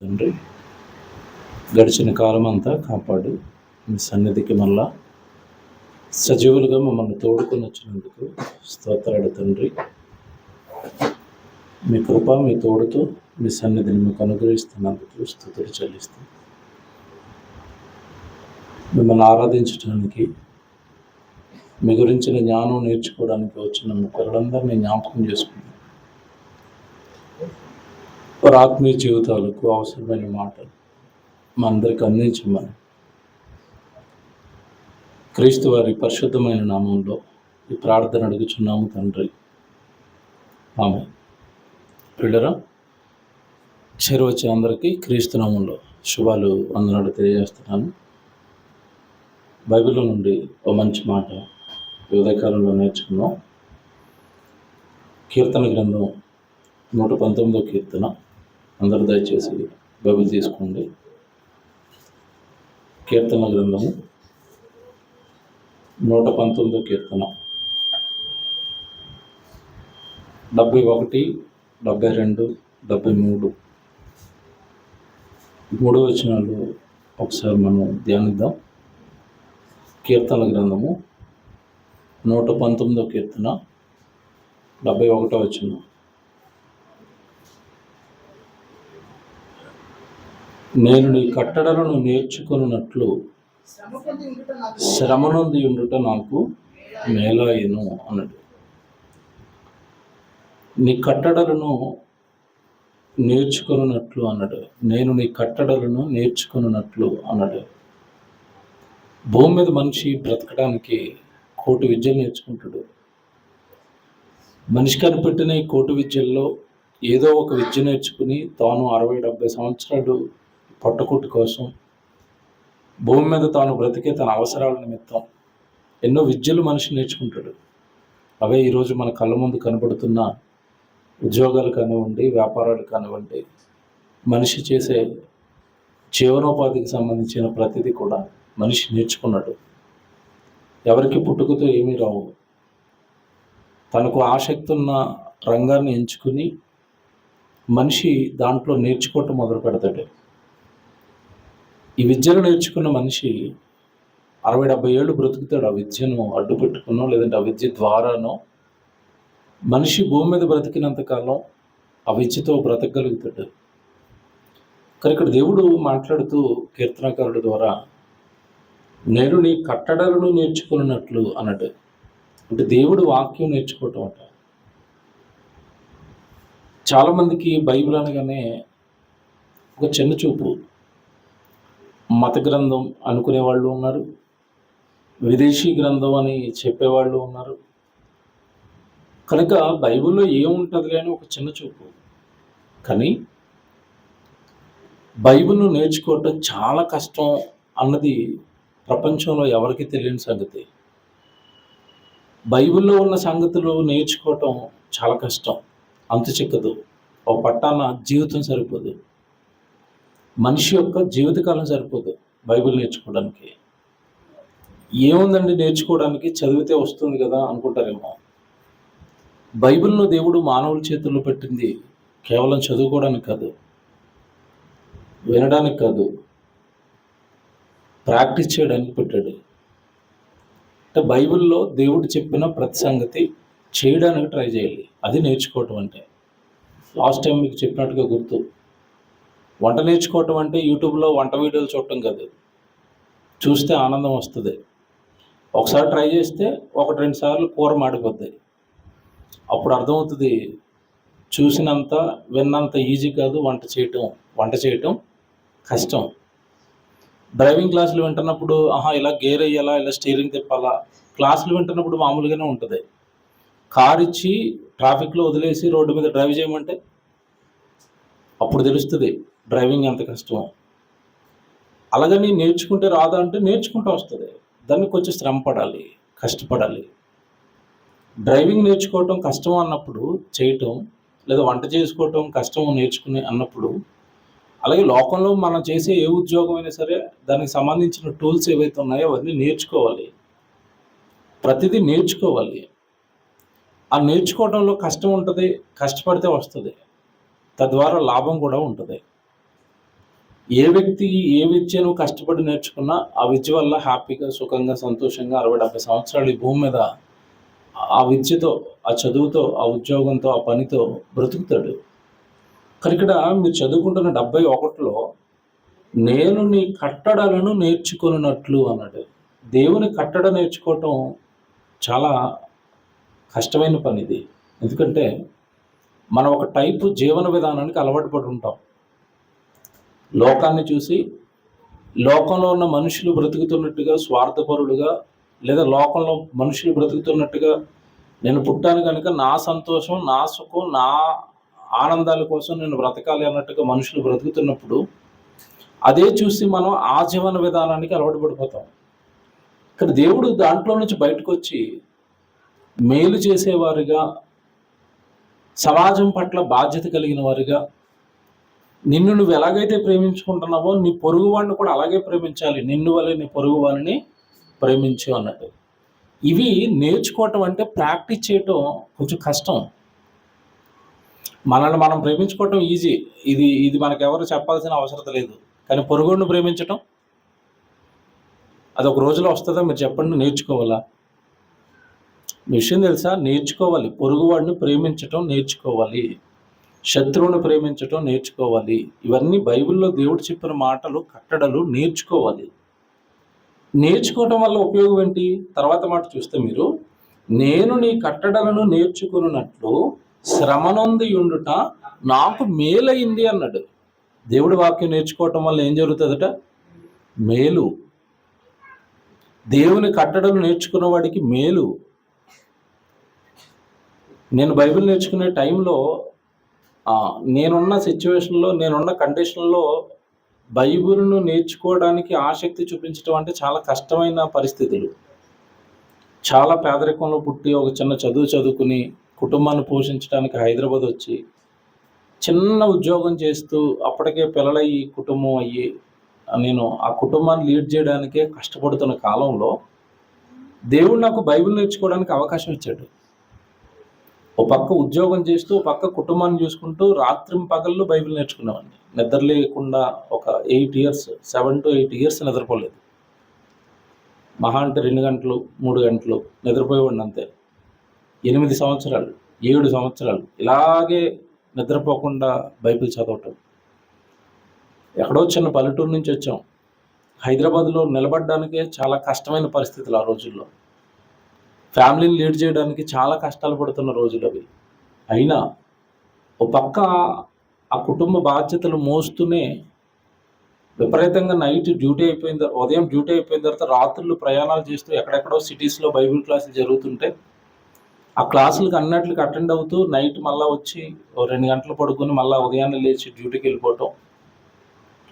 తండ్రి, గడిచిన కాలం అంతా కాపాడి మీ సన్నిధికి మళ్ళా సజీవులుగా మమ్మల్ని తోడుకొని వచ్చినందుకు స్తోత్రాలు తండ్రి. మీ కృప మీ తోడుతో మీ సన్నిధిని మీకు అనుగ్రహిస్తున్నందుకు స్తుతులు చెల్లిస్తాం. మిమ్మల్ని ఆరాధించడానికి, మీ గురించిన జ్ఞానం నేర్చుకోవడానికి వచ్చిన మీ పిల్లలందరినీ జ్ఞాపకం చేసుకున్నాం. వారి ఆత్మీయ జీవితాలకు అవసరమైన మాటలు మా అందరికి అందించమని క్రీస్తు వారి పరిశుద్ధమైన నామంలో ఈ ప్రార్థన అడుగుచున్నాము తండ్రి, ఆమె. పిల్లరా, చేరువచ్చి అందరికీ క్రీస్తు నామంలో శుభాలు వందనాలు తెలియజేస్తున్నాను. బైబిల్లో నుండి ఒక మంచి మాట ఉదయకాలంలో నేర్చుకున్నాం. కీర్తన గ్రంథం 119వ కీర్తన. అందరూ దయచేసి బైబిల్ తీసుకోండి. కీర్తన గ్రంథము 119వ కీర్తన 71, 72, 73 మూడు వచనాలు ఒకసారి మనం ధ్యానిద్దాం. కీర్తన గ్రంథము 119వ కీర్తన 71వ వచనం. నేను నీ కట్టడలను నేర్చుకున్నట్లు శ్రమనొంది ఉండుట నాకు మేలాయను అన్నాడు. నీ కట్టడలను నేర్చుకున్నట్లు అన్నాడు. నేను నీ కట్టడలను నేర్చుకున్నట్లు అన్నాడు. భూమి మీద మనిషి బ్రతకడానికి కోటి విద్యలు నేర్చుకుంటాడు. మనిషి కనిపెట్టిన ఈ కోటి విద్యల్లో ఏదో ఒక విద్య నేర్చుకుని తాను 60-70 సంవత్సరాలు పొట్టకుట్టు కోసం భూమి మీద తాను బ్రతికే తన అవసరాల నిమిత్తం ఎన్నో విద్యలు మనిషి నేర్చుకుంటాడు. అవే ఈరోజు మన కళ్ళ ముందు కనబడుతున్న ఉద్యోగాలు కానివ్వండి, వ్యాపారాలు కానివ్వండి, మనిషి చేసే జీవనోపాధికి సంబంధించిన ప్రతిదీ కూడా మనిషి నేర్చుకున్నాడు. ఎవరికి పుట్టుకతో ఏమీ రావు. తనకు ఆసక్తి ఉన్న రంగాన్ని ఎంచుకుని మనిషి దాంట్లో నేర్చుకోవటం మొదలు పెడతాడు. ఈ విద్యను నేర్చుకున్న మనిషి 60-70 ఏళ్ళు బ్రతుకుతాడు. ఆ విద్యను అడ్డు పెట్టుకున్నో లేదంటే ఆ విద్య ద్వారానో మనిషి భూమి మీద బ్రతికినంతకాలం ఆ విద్యతో బ్రతకగలుగుతాడు. కానీ ఇక్కడ దేవుడు మాట్లాడుతూ కీర్తనకారుడు ద్వారా నేను నీ కట్టడలను నేర్చుకున్నట్లు అన్నట్టు. అంటే దేవుడు వాక్యం నేర్చుకోవటం అంట. చాలామందికి బైబిల్ అనగానే ఒక చిన్న చూపు. మత గ్రంథం అనుకునే వాళ్ళు ఉన్నారు, విదేశీ గ్రంథం అని చెప్పేవాళ్ళు ఉన్నారు. కనుక బైబిల్లో ఏముంటుంది అని ఒక చిన్న చూపు. కానీ బైబిల్ను నేర్చుకోవటం చాలా కష్టం అన్నది ప్రపంచంలో ఎవరికి తెలియని సంగతి. బైబిల్లో ఉన్న సంగతులు నేర్చుకోవటం చాలా కష్టం, అంతు చిక్కదు. ఒక పట్టాన జీవితం సరిపోదు, మనిషి యొక్క జీవితకాలం సరిపోదు బైబిల్ నేర్చుకోవడానికి. ఏముందండి నేర్చుకోవడానికి, చదివితే వస్తుంది కదా అనుకుంటారేమో. బైబిల్ను దేవుడు మానవుల చేతుల్లో పెట్టింది కేవలం చదువుకోవడానికి కాదు, వినడానికి కాదు, ప్రాక్టీస్ చేయడానికి పెట్టాడు. అంటే బైబిల్లో దేవుడు చెప్పిన ప్రతి సంగతి చేయడానికి ట్రై చేయాలి. అది నేర్చుకోవటం అంటే. లాస్ట్ టైం మీకు చెప్పినట్టుగా గుర్తు, వంట నేర్చుకోవటం అంటే యూట్యూబ్లో వంట వీడియోలు చూడటం కాదు. చూస్తే ఆనందం వస్తుంది, ఒకసారి ట్రై చేస్తే 1-2 సార్లు కూర మాడిపోద్ది. అప్పుడు అర్థమవుతుంది చూసినంత విన్నంత ఈజీ కాదు వంట చేయటం కష్టం. డ్రైవింగ్ క్లాసులు వింటున్నప్పుడు ఇలా గేర్ వేయాలా, ఇలా స్టీరింగ్ తిప్పాలా, క్లాసులు వింటున్నప్పుడు మామూలుగానే ఉంటుంది. కారు ఇచ్చి ట్రాఫిక్లో వదిలేసి రోడ్డు మీద డ్రైవ్ చేయమంటే అప్పుడు తెలుస్తుంది డ్రైవింగ్ ఎంత కష్టమో. అలాగని నేర్చుకుంటే రాదా అంటే నేర్చుకుంటూ వస్తుంది. దాన్ని కొంచెం శ్రమ పడాలి, కష్టపడాలి. డ్రైవింగ్ నేర్చుకోవటం కష్టం అన్నప్పుడు చేయటం, లేదా వంట చేసుకోవటం కష్టం నేర్చుకునే అన్నప్పుడు, అలాగే లోకంలో మనం చేసే ఏ ఉద్యోగం అయినా సరే దానికి సంబంధించిన టూల్స్ ఏవైతే ఉన్నాయో అవన్నీ నేర్చుకోవాలి. ప్రతిదీ నేర్చుకోవాలి. ఆ నేర్చుకోవడంలో కష్టం ఉంటుంది, కష్టపడితే వస్తుంది. తద్వారా లాభం కూడా ఉంటుంది. ఏ వ్యక్తి ఏ విద్యను కష్టపడి నేర్చుకున్నా ఆ విద్య వల్ల హ్యాపీగా, సుఖంగా, సంతోషంగా 60-70 సంవత్సరాలు ఈ భూమి మీద ఆ విద్యతో, ఆ చదువుతో, ఆ ఉద్యోగంతో, ఆ పనితో బ్రతుకుతాడు. కానీ ఇక్కడ మీరు చదువుకుంటున్న 71లో నేను నీ కట్టడలను నేర్చుకొనున్నట్లు అన్నాడు. దేవుని కట్టడ నేర్చుకోవటం చాలా కష్టమైన పని ఇది. ఎందుకంటే మనం ఒక టైపు జీవన విధానానికి అలవాటు పడి ఉంటాం. లోకాన్ని చూసి లోకంలో ఉన్న మనుషులు బ్రతుకుతున్నట్టుగా స్వార్థపరులుగా, లేదా లోకంలో మనుషులు బ్రతుకుతున్నట్టుగా నేను పుట్టాను కనుక నా సంతోషం, నా సుఖం, నా ఆనందాల కోసం నేను బ్రతకాలి అన్నట్టుగా మనుషులు బ్రతుకుతున్నప్పుడు అదే చూసి మనం ఆ జీవన విధానానికి అలవాటు పడిపోతాం. కానీ దేవుడు దాంట్లో నుంచి బయటకు వచ్చి మేలు చేసేవారుగా, సమాజం పట్ల బాధ్యత కలిగిన వారుగా, నిన్ను నువ్వు ఎలాగైతే ప్రేమించుకుంటున్నావో నీ పొరుగు వాడిని కూడా అలాగే ప్రేమించాలి, నిన్ను వలె నీ పొరుగు వారిని ప్రేమించు అన్నట్టు. ఇవి నేర్చుకోవటం అంటే ప్రాక్టీస్ చేయటం కొంచెం కష్టం. మనల్ని మనం ప్రేమించుకోవటం ఈజీ, ఇది మనకెవరు చెప్పాల్సిన అవసరం లేదు. కానీ పొరుగుడిని ప్రేమించటం అది ఒక రోజులో వస్తుందా మీరు చెప్పండి? నేర్చుకోవాలా? విషయం తెలుసా? నేర్చుకోవాలి. పొరుగువాడిని ప్రేమించటం నేర్చుకోవాలి, శత్రువుని ప్రేమించటం నేర్చుకోవాలి. ఇవన్నీ బైబిల్లో దేవుడు చెప్పిన మాటలు, కట్టడలు నేర్చుకోవాలి. నేర్చుకోవటం వల్ల ఉపయోగం ఏంటి? తర్వాత మాట చూస్తే మీరు, నేను నీ కట్టడలను నేర్చుకున్నట్లు శ్రమనొంది ఉండుట నాకు మేలైంది అన్నాడు. దేవుడి వాక్యం నేర్చుకోవటం వల్ల ఏం జరుగుతుందట? మేలు. దేవుని కట్టడలు నేర్చుకున్న వాడికి మేలు. నేను బైబిల్ నేర్చుకునే టైంలో నేనున్న సిచ్యువేషన్లో, నేనున్న కండిషన్లో బైబిల్ను నేర్చుకోవడానికి ఆసక్తి చూపించడం అంటే చాలా కష్టమైన పరిస్థితులు. చాలా పేదరికంలో పుట్టి ఒక చిన్న చదువు చదువుకుని కుటుంబాన్ని పోషించడానికి హైదరాబాద్ వచ్చి చిన్న ఉద్యోగం చేస్తూ అప్పటికే పిల్లలయ్యి కుటుంబం అయ్యి నేను ఆ కుటుంబాన్ని లీడ్ చేయడానికే కష్టపడుతున్న కాలంలో దేవుడు నాకు బైబిల్ నేర్చుకోవడానికి అవకాశం ఇచ్చాడు. ఓ పక్క ఉద్యోగం చేస్తూ, ఓ పక్క కుటుంబాన్ని చూసుకుంటూ రాత్రింపగళ్ళు బైబిల్ నేర్చుకునేవాడిని. నిద్ర లేకుండా ఒక 8 ఇయర్స్, 7 to 8 ఇయర్స్ నిద్రపోలేదు. మహా అంటే 2 గంటలు, 3 గంటలు నిద్రపోయేవాడిని అంతే. 8 సంవత్సరాలు, 7 సంవత్సరాలు ఇలాగే నిద్రపోకుండా బైబిల్ చదవటం. ఎక్కడో చిన్న పల్లెటూరు నుంచి వచ్చాం. హైదరాబాద్లో నిలబడడానికే చాలా కష్టమైన పరిస్థితులు ఆ రోజుల్లో. ఫ్యామిలీని లీడ్ చేయడానికి చాలా కష్టాలు పడుతున్న రోజులు అవి. అయినా ఓ పక్క ఆ కుటుంబ బాధ్యతలు మోస్తూనే విపరీతంగా నైట్ డ్యూటీ అయిపోయిన ఉదయం డ్యూటీ అయిపోయిన తర్వాత రాత్రులు ప్రయాణాలు చేస్తూ ఎక్కడెక్కడో సిటీస్లో బైబిల్ క్లాసులు జరుగుతుంటే ఆ క్లాసులకు అన్నిటికి అటెండ్ అవుతూ నైట్ మళ్ళీ వచ్చి 2 గంటలు పడుకొని మళ్ళీ ఉదయాన్నే లేచి డ్యూటీకి వెళ్ళిపోవటం.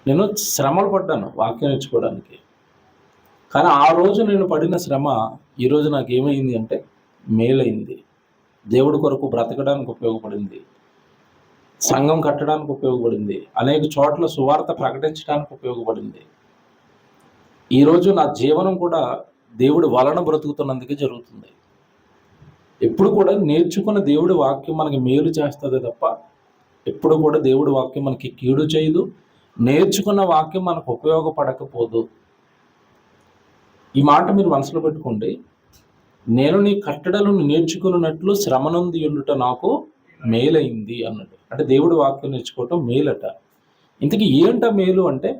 నేను శ్రమలు పడ్డాను వాక్యం నేర్చుకోవడానికి. కానీ ఆ రోజు నేను పడిన శ్రమ ఈరోజు నాకు ఏమైంది అంటే మేలైంది. దేవుడి కొరకు బ్రతకడానికి ఉపయోగపడింది, సంఘం కట్టడానికి ఉపయోగపడింది, అనేక చోట్ల సువార్త ప్రకటించడానికి ఉపయోగపడింది. ఈరోజు నా జీవనం కూడా దేవుడి వలన బ్రతుకుతున్నందుకే జరుగుతుంది. ఎప్పుడు కూడా నేర్చుకున్న దేవుడి వాక్యం మనకి మేలు చేస్తుంది తప్ప ఎప్పుడు కూడా దేవుడి వాక్యం మనకి కీడు చేయదు. నేర్చుకున్న వాక్యం మనకు ఉపయోగపడకపోదు. ఈ మాట మీరు మనసులో పెట్టుకోండి. నేను నీ కట్టడలను నేర్చుకున్నట్లు శ్రమనొంది ఉండుట నాకు మేలైంది అన్నాడు. అంటే దేవుడి వాక్యం నేర్చుకోవటం మేలట. ఇంతకీ ఏంట మేలు అంటే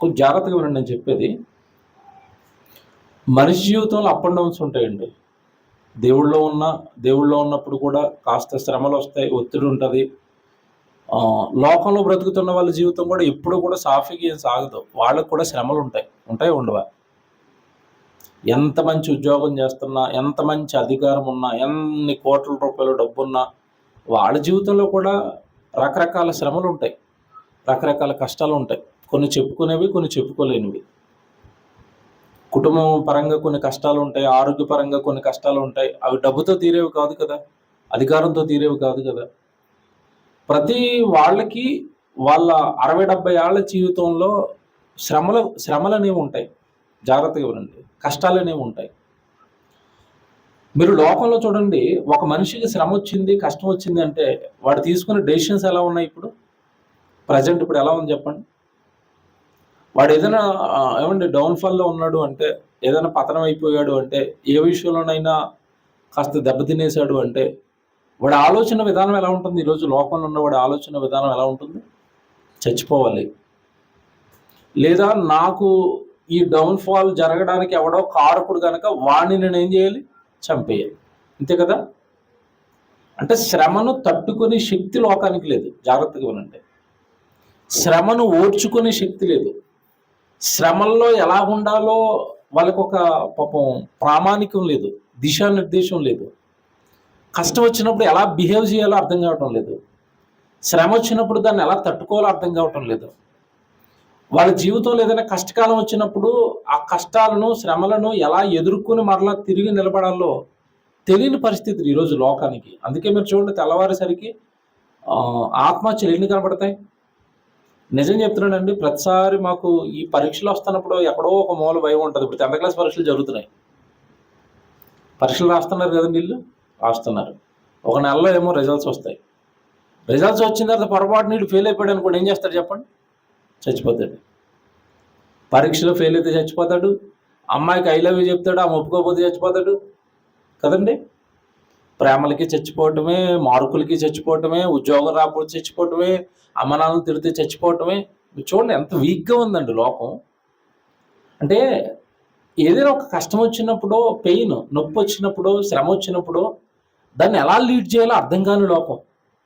కొంచెం జాగ్రత్తగా వినండి నేను చెప్పేది. మనిషి జీవితంలో అప్ అండ్ డౌన్స్ ఉంటాయండి. దేవుళ్ళో ఉన్నప్పుడు కూడా కాస్త శ్రమలు వస్తాయి, ఒత్తిడి ఉంటుంది. లోకంలో బ్రతుకుతున్న వాళ్ళ జీవితం కూడా ఎప్పుడు కూడా సాఫీగా ఏం సాగదు. వాళ్ళకు కూడా శ్రమలు ఉంటాయి ఉండవా? ఎంత మంచి ఉద్యోగం చేస్తున్నా, ఎంత మంచి అధికారం ఉన్నా, ఎన్ని కోట్ల రూపాయల డబ్బున్నా వాళ్ళ జీవితంలో కూడా రకరకాల శ్రమలు ఉంటాయి, రకరకాల కష్టాలు ఉంటాయి. కొన్ని చెప్పుకునేవి, కొన్ని చెప్పుకోలేనివి. కుటుంబం పరంగా కొన్ని కష్టాలు ఉంటాయి, ఆరోగ్యపరంగా కొన్ని కష్టాలు ఉంటాయి. అవి డబ్బుతో తీరేవి కాదు కదా, అధికారంతో తీరేవి కాదు కదా. ప్రతి వాళ్ళకి వాళ్ళ 60-70 ఏళ్ల జీవితంలో శ్రమలు అనేవి ఉంటాయి. జాగ్రత్తగా వినండి, కష్టాలు అనేవి ఉంటాయి. మీరు లోకంలో చూడండి, ఒక మనిషికి శ్రమ వచ్చింది, కష్టం వచ్చింది అంటే వాడు తీసుకునే డెసిషన్స్ ఎలా ఉన్నాయి? ఇప్పుడు ప్రజెంట్ ఇప్పుడు ఎలా ఉంది చెప్పండి? వాడు ఏదైనా ఏమంటే డౌన్ఫాల్లో ఉన్నాడు అంటే, ఏదైనా పతనం అయిపోయాడు అంటే, ఏ విషయంలోనైనా కాస్త దెబ్బతినేశాడు అంటే, వాడి ఆలోచన విధానం ఎలా ఉంటుంది? ఈరోజు లోకంలో ఉన్న వాడి ఆలోచన విధానం ఎలా ఉంటుంది? చచ్చిపోవాలి, లేదా నాకు ఈ డౌన్ఫాల్ జరగడానికి ఎవడో కారకుడు కనుక వాడిని నేను ఏం చేయాలి? చంపేయాలి. అంతే కదా? అంటే శ్రమను తట్టుకునే శక్తి లోకానికి లేదు. జాగ్రత్తగా వినండి. శ్రమను ఓర్చుకునే శక్తి లేదు. శ్రమల్లో ఎలా ఉండాలో వాళ్ళకు ఒక పాపం ప్రామాణికం లేదు, దిశానిర్దేశం లేదు. కష్టం వచ్చినప్పుడు ఎలా బిహేవ్ చేయాలో అర్థం కావటం లేదు. శ్రమ వచ్చినప్పుడు దాన్ని ఎలా తట్టుకోవాలో అర్థం కావటం లేదు. వాళ్ళ జీవితంలో ఏదైనా కష్టకాలం వచ్చినప్పుడు ఆ కష్టాలను, శ్రమలను ఎలా ఎదుర్కొని మరలా తిరిగి నిలబడాలో తెలియని పరిస్థితులు ఈరోజు లోకానికి. అందుకే మీరు చూడండి, తెల్లవారేసరికి ఆత్మహత్యలు ఎన్ని కనబడతాయి? నిజం చెప్తున్నానండి, ప్రతిసారి మాకు ఈ పరీక్షలు వస్తున్నప్పుడు ఎక్కడో ఒక మూల భయం ఉంటుంది. ఇప్పుడు 10th క్లాస్ పరీక్షలు జరుగుతున్నాయి. పరీక్షలు రాస్తున్నారు కదండి, వీళ్ళు రాస్తున్నారు. ఒక నెలలో ఏమో రిజల్ట్స్ వస్తాయి. రిజల్ట్స్ వచ్చిన తర్వాత పొరపాటు నీళ్ళు ఫెయిల్ అయిపోయాడు అనుకోండి, ఏం చేస్తాడు చెప్పండి? చచ్చిపోతాడు. పరీక్షలో ఫెయిల్ అయితే చచ్చిపోతాడు. అమ్మాయికి ఐ లవ్ యూ చెప్తాడు, ఆమె ఒప్పుకోకపోతే చచ్చిపోతాడు కదండి. ప్రేమలకి చచ్చిపోవటమే, మార్కులకి చచ్చిపోవటమే, ఉద్యోగం రాకపోతే చచ్చిపోవటమే, అమ్మనాలను తిడితే చచ్చిపోవటమే. చూడండి ఎంత వీక్గా ఉందండి లోకం. అంటే ఏదైనా ఒక కష్టం వచ్చినప్పుడు, పెయిన్, నొప్పి వచ్చినప్పుడు, శ్రమ వచ్చినప్పుడు దాన్ని ఎలా లీడ్ చేయాలో అర్థం కాని లోకం,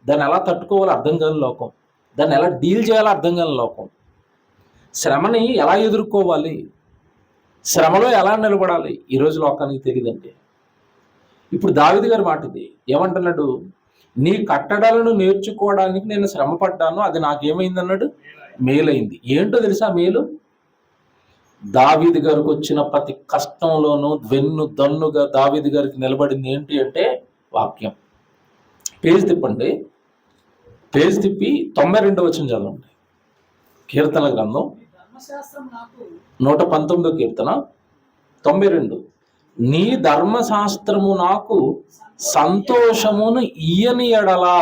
దాన్ని ఎలా తట్టుకోవాలో అర్థం కాని లోకం, దాన్ని ఎలా డీల్ చేయాలో అర్థం కాని లోకం. శ్రమని ఎలా ఎదుర్కోవాలి, శ్రమలో ఎలా నిలబడాలి ఈరోజు లోకానికి తెలియదండి. ఇప్పుడు దావీదు గారి మాట ఇది. ఏమంటున్నాడు? నీ కట్టడలను నేర్చుకోవడానికి నేను శ్రమ పడ్డాను, అది నాకేమైంది అన్నాడు? మేలైంది. ఏంటో తెలుసా మేలు? దావీదు గారికి వచ్చిన ప్రతి కష్టంలోనూ వెన్ను దన్నుగా దావీదు గారికి నిలబడింది ఏంటి అంటే వాక్యం. పేజ్ తిప్పండి, పేజ్ తిప్పి 92వ వచనం చదవండి. కీర్తన గ్రంథం 119వ కీర్తన 92. నీ ధర్మశాస్త్రము నాకు సంతోషమును ఇయ్యని ఎడలా.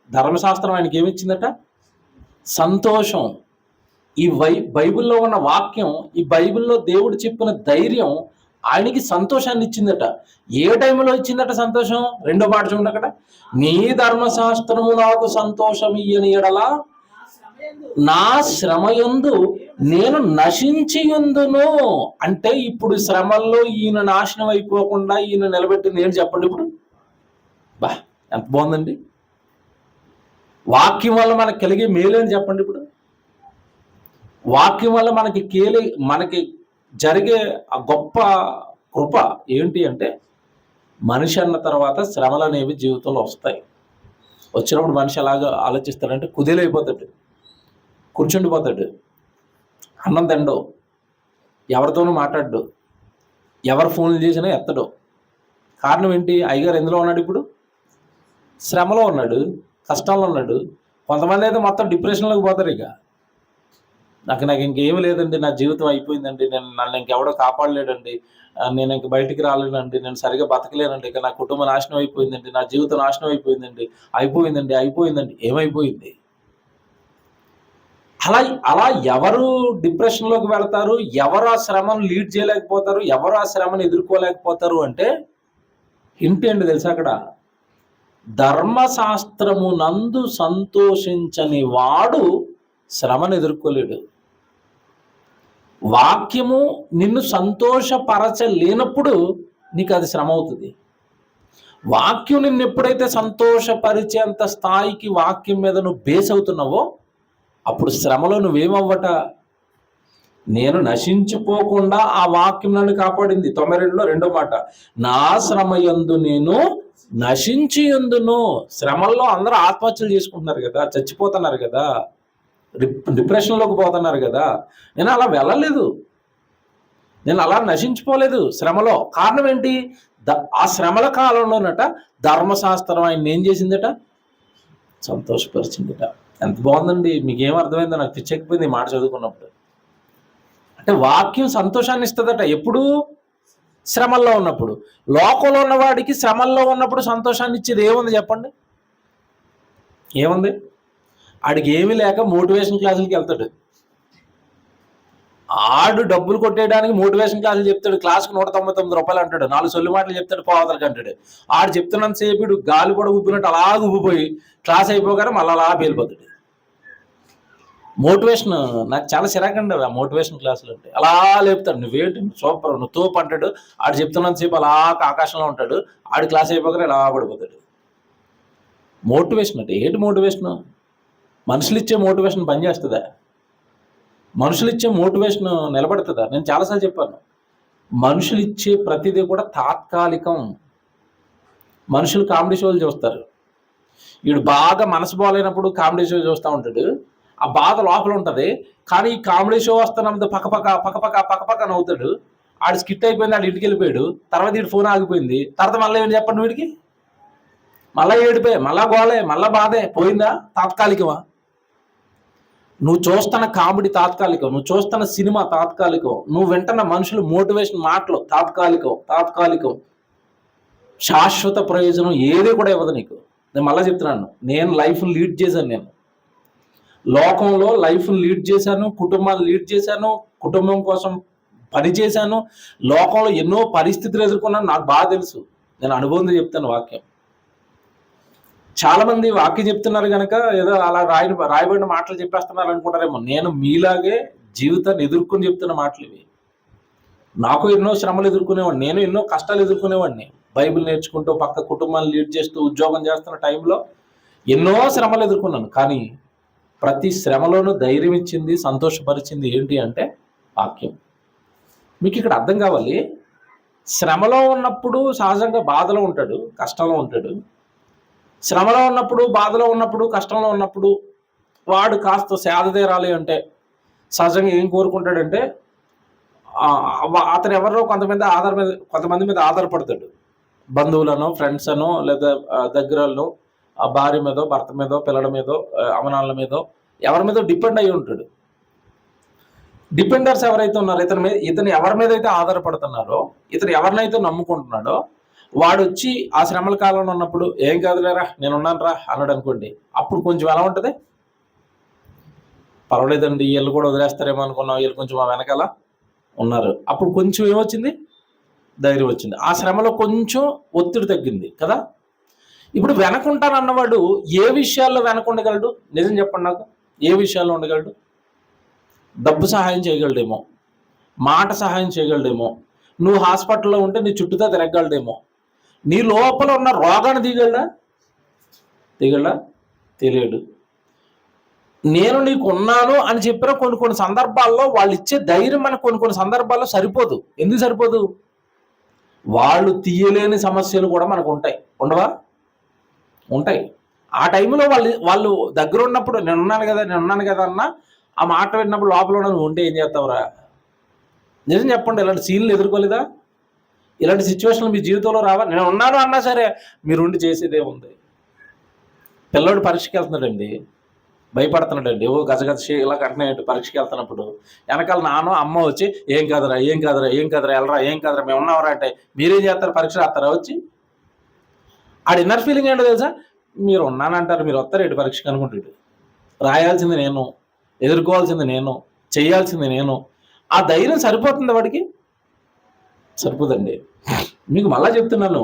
ధర్మశాస్త్రం ఆయనకి ఏమిచ్చిందట? సంతోషం. ఈ బైబిల్లో ఉన్న వాక్యం, ఈ బైబిల్లో దేవుడు చెప్పిన ధైర్యం ఆయనకి సంతోషాన్ని ఇచ్చిందట. ఏ టైంలో ఇచ్చిందట సంతోషం? 2వ మాట చూడండి అక్కడ. నీ ధర్మశాస్త్రము నాకు సంతోషం ఇయ్యని ఎడలా నా శ్రమయందు నేను నశించియుందును. అంటే ఇప్పుడు శ్రమల్లో ఈయన నాశనం అయిపోకుండా ఈయన నిలబెట్టింది ఏంటి చెప్పండి ఇప్పుడు? బా, ఎంత బాగుందండి. వాక్యం వల్ల మనకు కలిగే మేలు అని చెప్పండి ఇప్పుడు. వాక్యం వల్ల మనకి జరిగే ఆ గొప్ప కృప ఏంటి అంటే, మనిషి అన్న తర్వాత శ్రమలు అనేవి జీవితంలో వస్తాయి. వచ్చినప్పుడు మనిషి ఎలాగ ఆలోచిస్తాడంటే కుదేలైపోతాడు, కూర్చుండిపోతాడు, అన్నం తిండో, ఎవరితోనూ మాట్లాడ్డు, ఎవరు ఫోన్లు చేసినా ఎత్తడు. కారణం ఏంటి? అయ్యగారు ఎందులో ఉన్నాడు ఇప్పుడు? శ్రమలో ఉన్నాడు, కష్టంలో ఉన్నాడు. కొంతమంది అయితే మొత్తం డిప్రెషన్లోకి పోతారు. ఇక నాకు ఇంకేమీ లేదండి, నా జీవితం అయిపోయిందండి, నన్ను ఇంకెవడో కాపాడలేడండి, నేను ఇంక బయటికి రాలేనండి, నేను సరిగా బతకలేనండి, ఇక నా కుటుంబం నాశనం అయిపోయిందండి, నా జీవితం నాశనం అయిపోయిందండి, అయిపోయిందండి. ఏమైపోయింది? అలా ఎవరు డిప్రెషన్లోకి వెళతారు? ఎవరు ఆ శ్రమను లీడ్ చేయలేకపోతారు? ఎవరు ఆ శ్రమను ఎదుర్కోలేకపోతారు అంటే ఏంటి తెలుసా? అక్కడ ధర్మశాస్త్రము నందు సంతోషించని వాడు శ్రమను ఎదుర్కోలేడు. వాక్యము నిన్ను సంతోషపరచలేనప్పుడు నీకు అది శ్రమ అవుతుంది. వాక్యం నిన్ను ఎప్పుడైతే సంతోషపరిచేంత స్థాయికి వాక్యం మీద నువ్వు బేస్ అవుతున్నావో అప్పుడు శ్రమలో నువ్వేమవ్వట? నేను నశించిపోకుండా ఆ వాక్యం నన్ను కాపాడింది. 92లో 2వ మాట, నా శ్రమయందు నేను నశించియుందును. శ్రమల్లో అందరూ ఆత్మహత్యలు చేసుకుంటున్నారు కదా, చచ్చిపోతున్నారు కదా, డిప్రెషన్లోకి పోతున్నారు కదా. నేను అలా వెళ్ళలేదు, నేను అలా నశించిపోలేదు శ్రమలో. కారణం ఏంటి? ఆ శ్రమల కాలంలోనట ధర్మశాస్త్రం ఆయన ఏం చేసిందట? సంతోషపరిచిందట. ఎంత బాగుందండి. మీకేం అర్థమైందో నాకు పిచ్చెక్కిపోయింది ఈ మాట చదువుకున్నప్పుడు. అంటే వాక్యం సంతోషాన్ని ఇస్తుందట ఎప్పుడు? శ్రమల్లో ఉన్నప్పుడు. లోకంలో ఉన్నవాడికి శ్రమల్లో ఉన్నప్పుడు సంతోషాన్ని ఇచ్చేది ఏముంది చెప్పండి? ఏముంది? ఆడికి ఏమీ లేక మోటివేషన్ క్లాసులకి వెళ్తాడు. ఆడు డబ్బులు కొట్టేయడానికి మోటివేషన్ క్లాసులు చెప్తాడు, క్లాస్కి 199 రూపాయలు అంటాడు, 4 సొల్లు మాటలు చెప్తాడు, పోవతలకి అంటాడు. ఆడు చెప్తున్నంతసేపు ఇడు గాలి కూడా ఉబ్బినట్టు అలా ఉబ్బిపోయి క్లాస్ అయిపోగానే మళ్ళీ అలా పేలిపోతాడు. మోటివేషన్ నాకు చాలా చిరాకండి ఆ మోటివేషన్ క్లాసులు అంటే. అలా లేపుతాడు, నువ్వేంటి సూపర్, నువ్వు తోపు అంటాడు. ఆడు చెప్తున్నంతసేపు అలా ఆకాశంలో ఉంటాడు, ఆడి క్లాస్ అయిపోగానే ఇలా పడిపోతాడు. మోటివేషన్ అంటే ఏంటి? మోటివేషన్ మనుషులు ఇచ్చే మోటివేషన్ పనిచేస్తుందా? మనుషులు ఇచ్చే మోటివేషన్ నిలబడుతుందా? నేను చాలాసార్లు చెప్పాను, మనుషులు ఇచ్చే ప్రతిదీ కూడా తాత్కాలికం. మనుషులు కామెడీ షోలు చూస్తారు, వీడు బాగా మనసు బాగాలేనప్పుడు కామెడీ షో చూస్తూ ఉంటాడు, ఆ బాధ లోపల ఉంటుంది. కానీ ఈ కామెడీ షో వస్తున్నంత పక్కపక్క నవ్వుతాడు. ఆడు స్కిట్ అయిపోయింది, ఆడు ఇంటికి వెళ్ళిపోయాడు. తర్వాత వీడి ఫోన్ ఆగిపోయింది. తర్వాత మళ్ళీ ఏంటి చెప్పండి, వీడికి మళ్ళీ ఏడిపోయా, మళ్ళా గోలే, మళ్ళా బాధే. పోయిందా? తాత్కాలికమా? నువ్వు చూస్తున్న కామెడీ తాత్కాలికం, నువ్వు చూస్తున్న సినిమా తాత్కాలికం, నువ్వు వింటున్న మనుషులు మోటివేషన్ మాటలు తాత్కాలికం. శాశ్వత ప్రయోజనం ఏది కూడా ఇవ్వదు నీకు. నేను మళ్ళీ చెప్తున్నాను, నేను లైఫ్ లీడ్ చేశాను, నేను లోకంలో లైఫ్ లీడ్ చేశాను, కుటుంబాన్ని లీడ్ చేశాను, కుటుంబం కోసం పనిచేశాను, లోకంలో ఎన్నో పరిస్థితులు ఎదుర్కొన్నాను, నాకు బాగా తెలుసు. నేను అనుభవంతో చెప్తాను వాక్యం. చాలా మంది వాక్యం చెప్తున్నారు కనుక ఏదో అలా రాయబడిన మాటలు చెప్పేస్తున్నారు అనుకుంటారేమో. నేను మీలాగే జీవితాన్ని ఎదుర్కొని చెప్తున్న మాటలు ఇవి. నాకు ఎన్నో శ్రమలు ఎదుర్కొనేవాడిని, నేను ఎన్నో కష్టాలు ఎదుర్కొనేవాడిని. బైబిల్ నేర్చుకుంటూ పక్క కుటుంబాన్ని లీడ్ చేస్తూ ఉద్యోగం చేస్తున్న టైంలో ఎన్నో శ్రమలు ఎదుర్కొన్నాను. కానీ ప్రతి శ్రమలోనూ ధైర్యం ఇచ్చింది, సంతోషపరిచింది ఏంటి అంటే వాక్యం. మీకు ఇక్కడ అర్థం కావాలి, శ్రమలో ఉన్నప్పుడు సహజంగా బాధలో ఉంటాడు, కష్టంలో ఉంటాడు. శ్రమలో ఉన్నప్పుడు, బాధలో ఉన్నప్పుడు, కష్టంలో ఉన్నప్పుడు వాడు కాస్త సేద తీరాలి అంటే సహజంగా ఏం కోరుకుంటాడంటే అతను ఎవరో కొంతమంది మీద ఆధారపడతాడు. బంధువులను, ఫ్రెండ్స్ అనో, లేదా దగ్గరలో భార్య మీదో, భర్త మీదో, పిల్లల మీదో, అమనాళ్ళ మీదో, ఎవరి మీదో డిపెండ్ అయి ఉంటాడు. డిపెండర్స్ ఎవరైతే ఉన్నారో, ఇతను ఎవరి మీద అయితే ఆధారపడుతున్నారో, ఇతను ఎవరినైతే నమ్ముకుంటున్నాడో, వాడు వచ్చి ఆ శ్రమల కాలంలో ఉన్నప్పుడు ఏం కాదులేరా నేనున్నాను రా అన్నాడు అనుకోండి, అప్పుడు కొంచెం ఎలా ఉంటుంది? పర్వాలేదండి, వీళ్ళు కూడా వదిలేస్తారేమో అనుకున్నాం, వీళ్ళు కొంచెం మా వెనకాల ఉన్నారు. అప్పుడు కొంచెం ఏమొచ్చింది? ధైర్యం వచ్చింది. ఆ శ్రమలో కొంచెం ఒత్తిడి తగ్గింది కదా. ఇప్పుడు వెనకుంటానన్నవాడు ఏ విషయాల్లో వెనకుండగలడు? నిజం చెప్పండి నాకు, ఏ విషయాల్లో ఉండగలడు? డబ్బు సహాయం చేయగలడేమో, మాట సహాయం చేయగలడేమో, నువ్వు హాస్పిటల్లో ఉంటే నీ చుట్టూతో తిరగలడేమో, నీ లోపల ఉన్న రోగాన్ని తీయగలడా? తెలియడు. నేను నీకు ఉన్నాను అని చెప్పిన కొన్ని సందర్భాల్లో వాళ్ళు ఇచ్చే ధైర్యం మనకు కొన్ని సందర్భాల్లో సరిపోదు. ఎందుకు సరిపోదు? వాళ్ళు తీయలేని సమస్యలు కూడా మనకు ఉంటాయి, ఉండవా? ఉంటాయి. ఆ టైంలో వాళ్ళు దగ్గర ఉన్నప్పుడు నేను ఉన్నాను కదా అన్న ఆ మాట విన్నప్పుడు లోపల నువ్వు ఉంటే ఏం చేస్తావురా? నిజం చెప్పండి, ఇలాంటి సీన్లు ఎదుర్కోలేదా? ఇలాంటి సిచ్యువేషన్లు మీ జీవితంలో రావా? నేను ఉన్నాను అన్నా సరే మీరు ఉండి చేసేదే ఉంది. పిల్లోడు పరీక్షకి వెళ్తున్నాడండి, భయపడుతున్నాడండి, ఓ గజగజ ఇలా కంటే పరీక్షకి వెళ్తున్నప్పుడు వెనకాల నాన్న అమ్మ వచ్చి ఏం కాదురా వెళ్ళరా, ఏం కాదురా మేము ఉన్నావరా అంటే మీరేం చేస్తారు? పరీక్ష రాస్తారా? వచ్చి ఆడి ఇన్నర్ ఫీలింగ్ ఏంటో తెలుసా? మీరు ఉన్నానంటారు, మీరు వస్తారు ఏంటి పరీక్షకి అనుకుంటాడు. రాయాల్సింది నేను, ఎదుర్కోవాల్సింది నేను, చేయాల్సింది నేను. ఆ ధైర్యం సరిపోతుంది వాడికి? సరిపోదండి. మీకు మళ్ళా చెప్తున్నాను,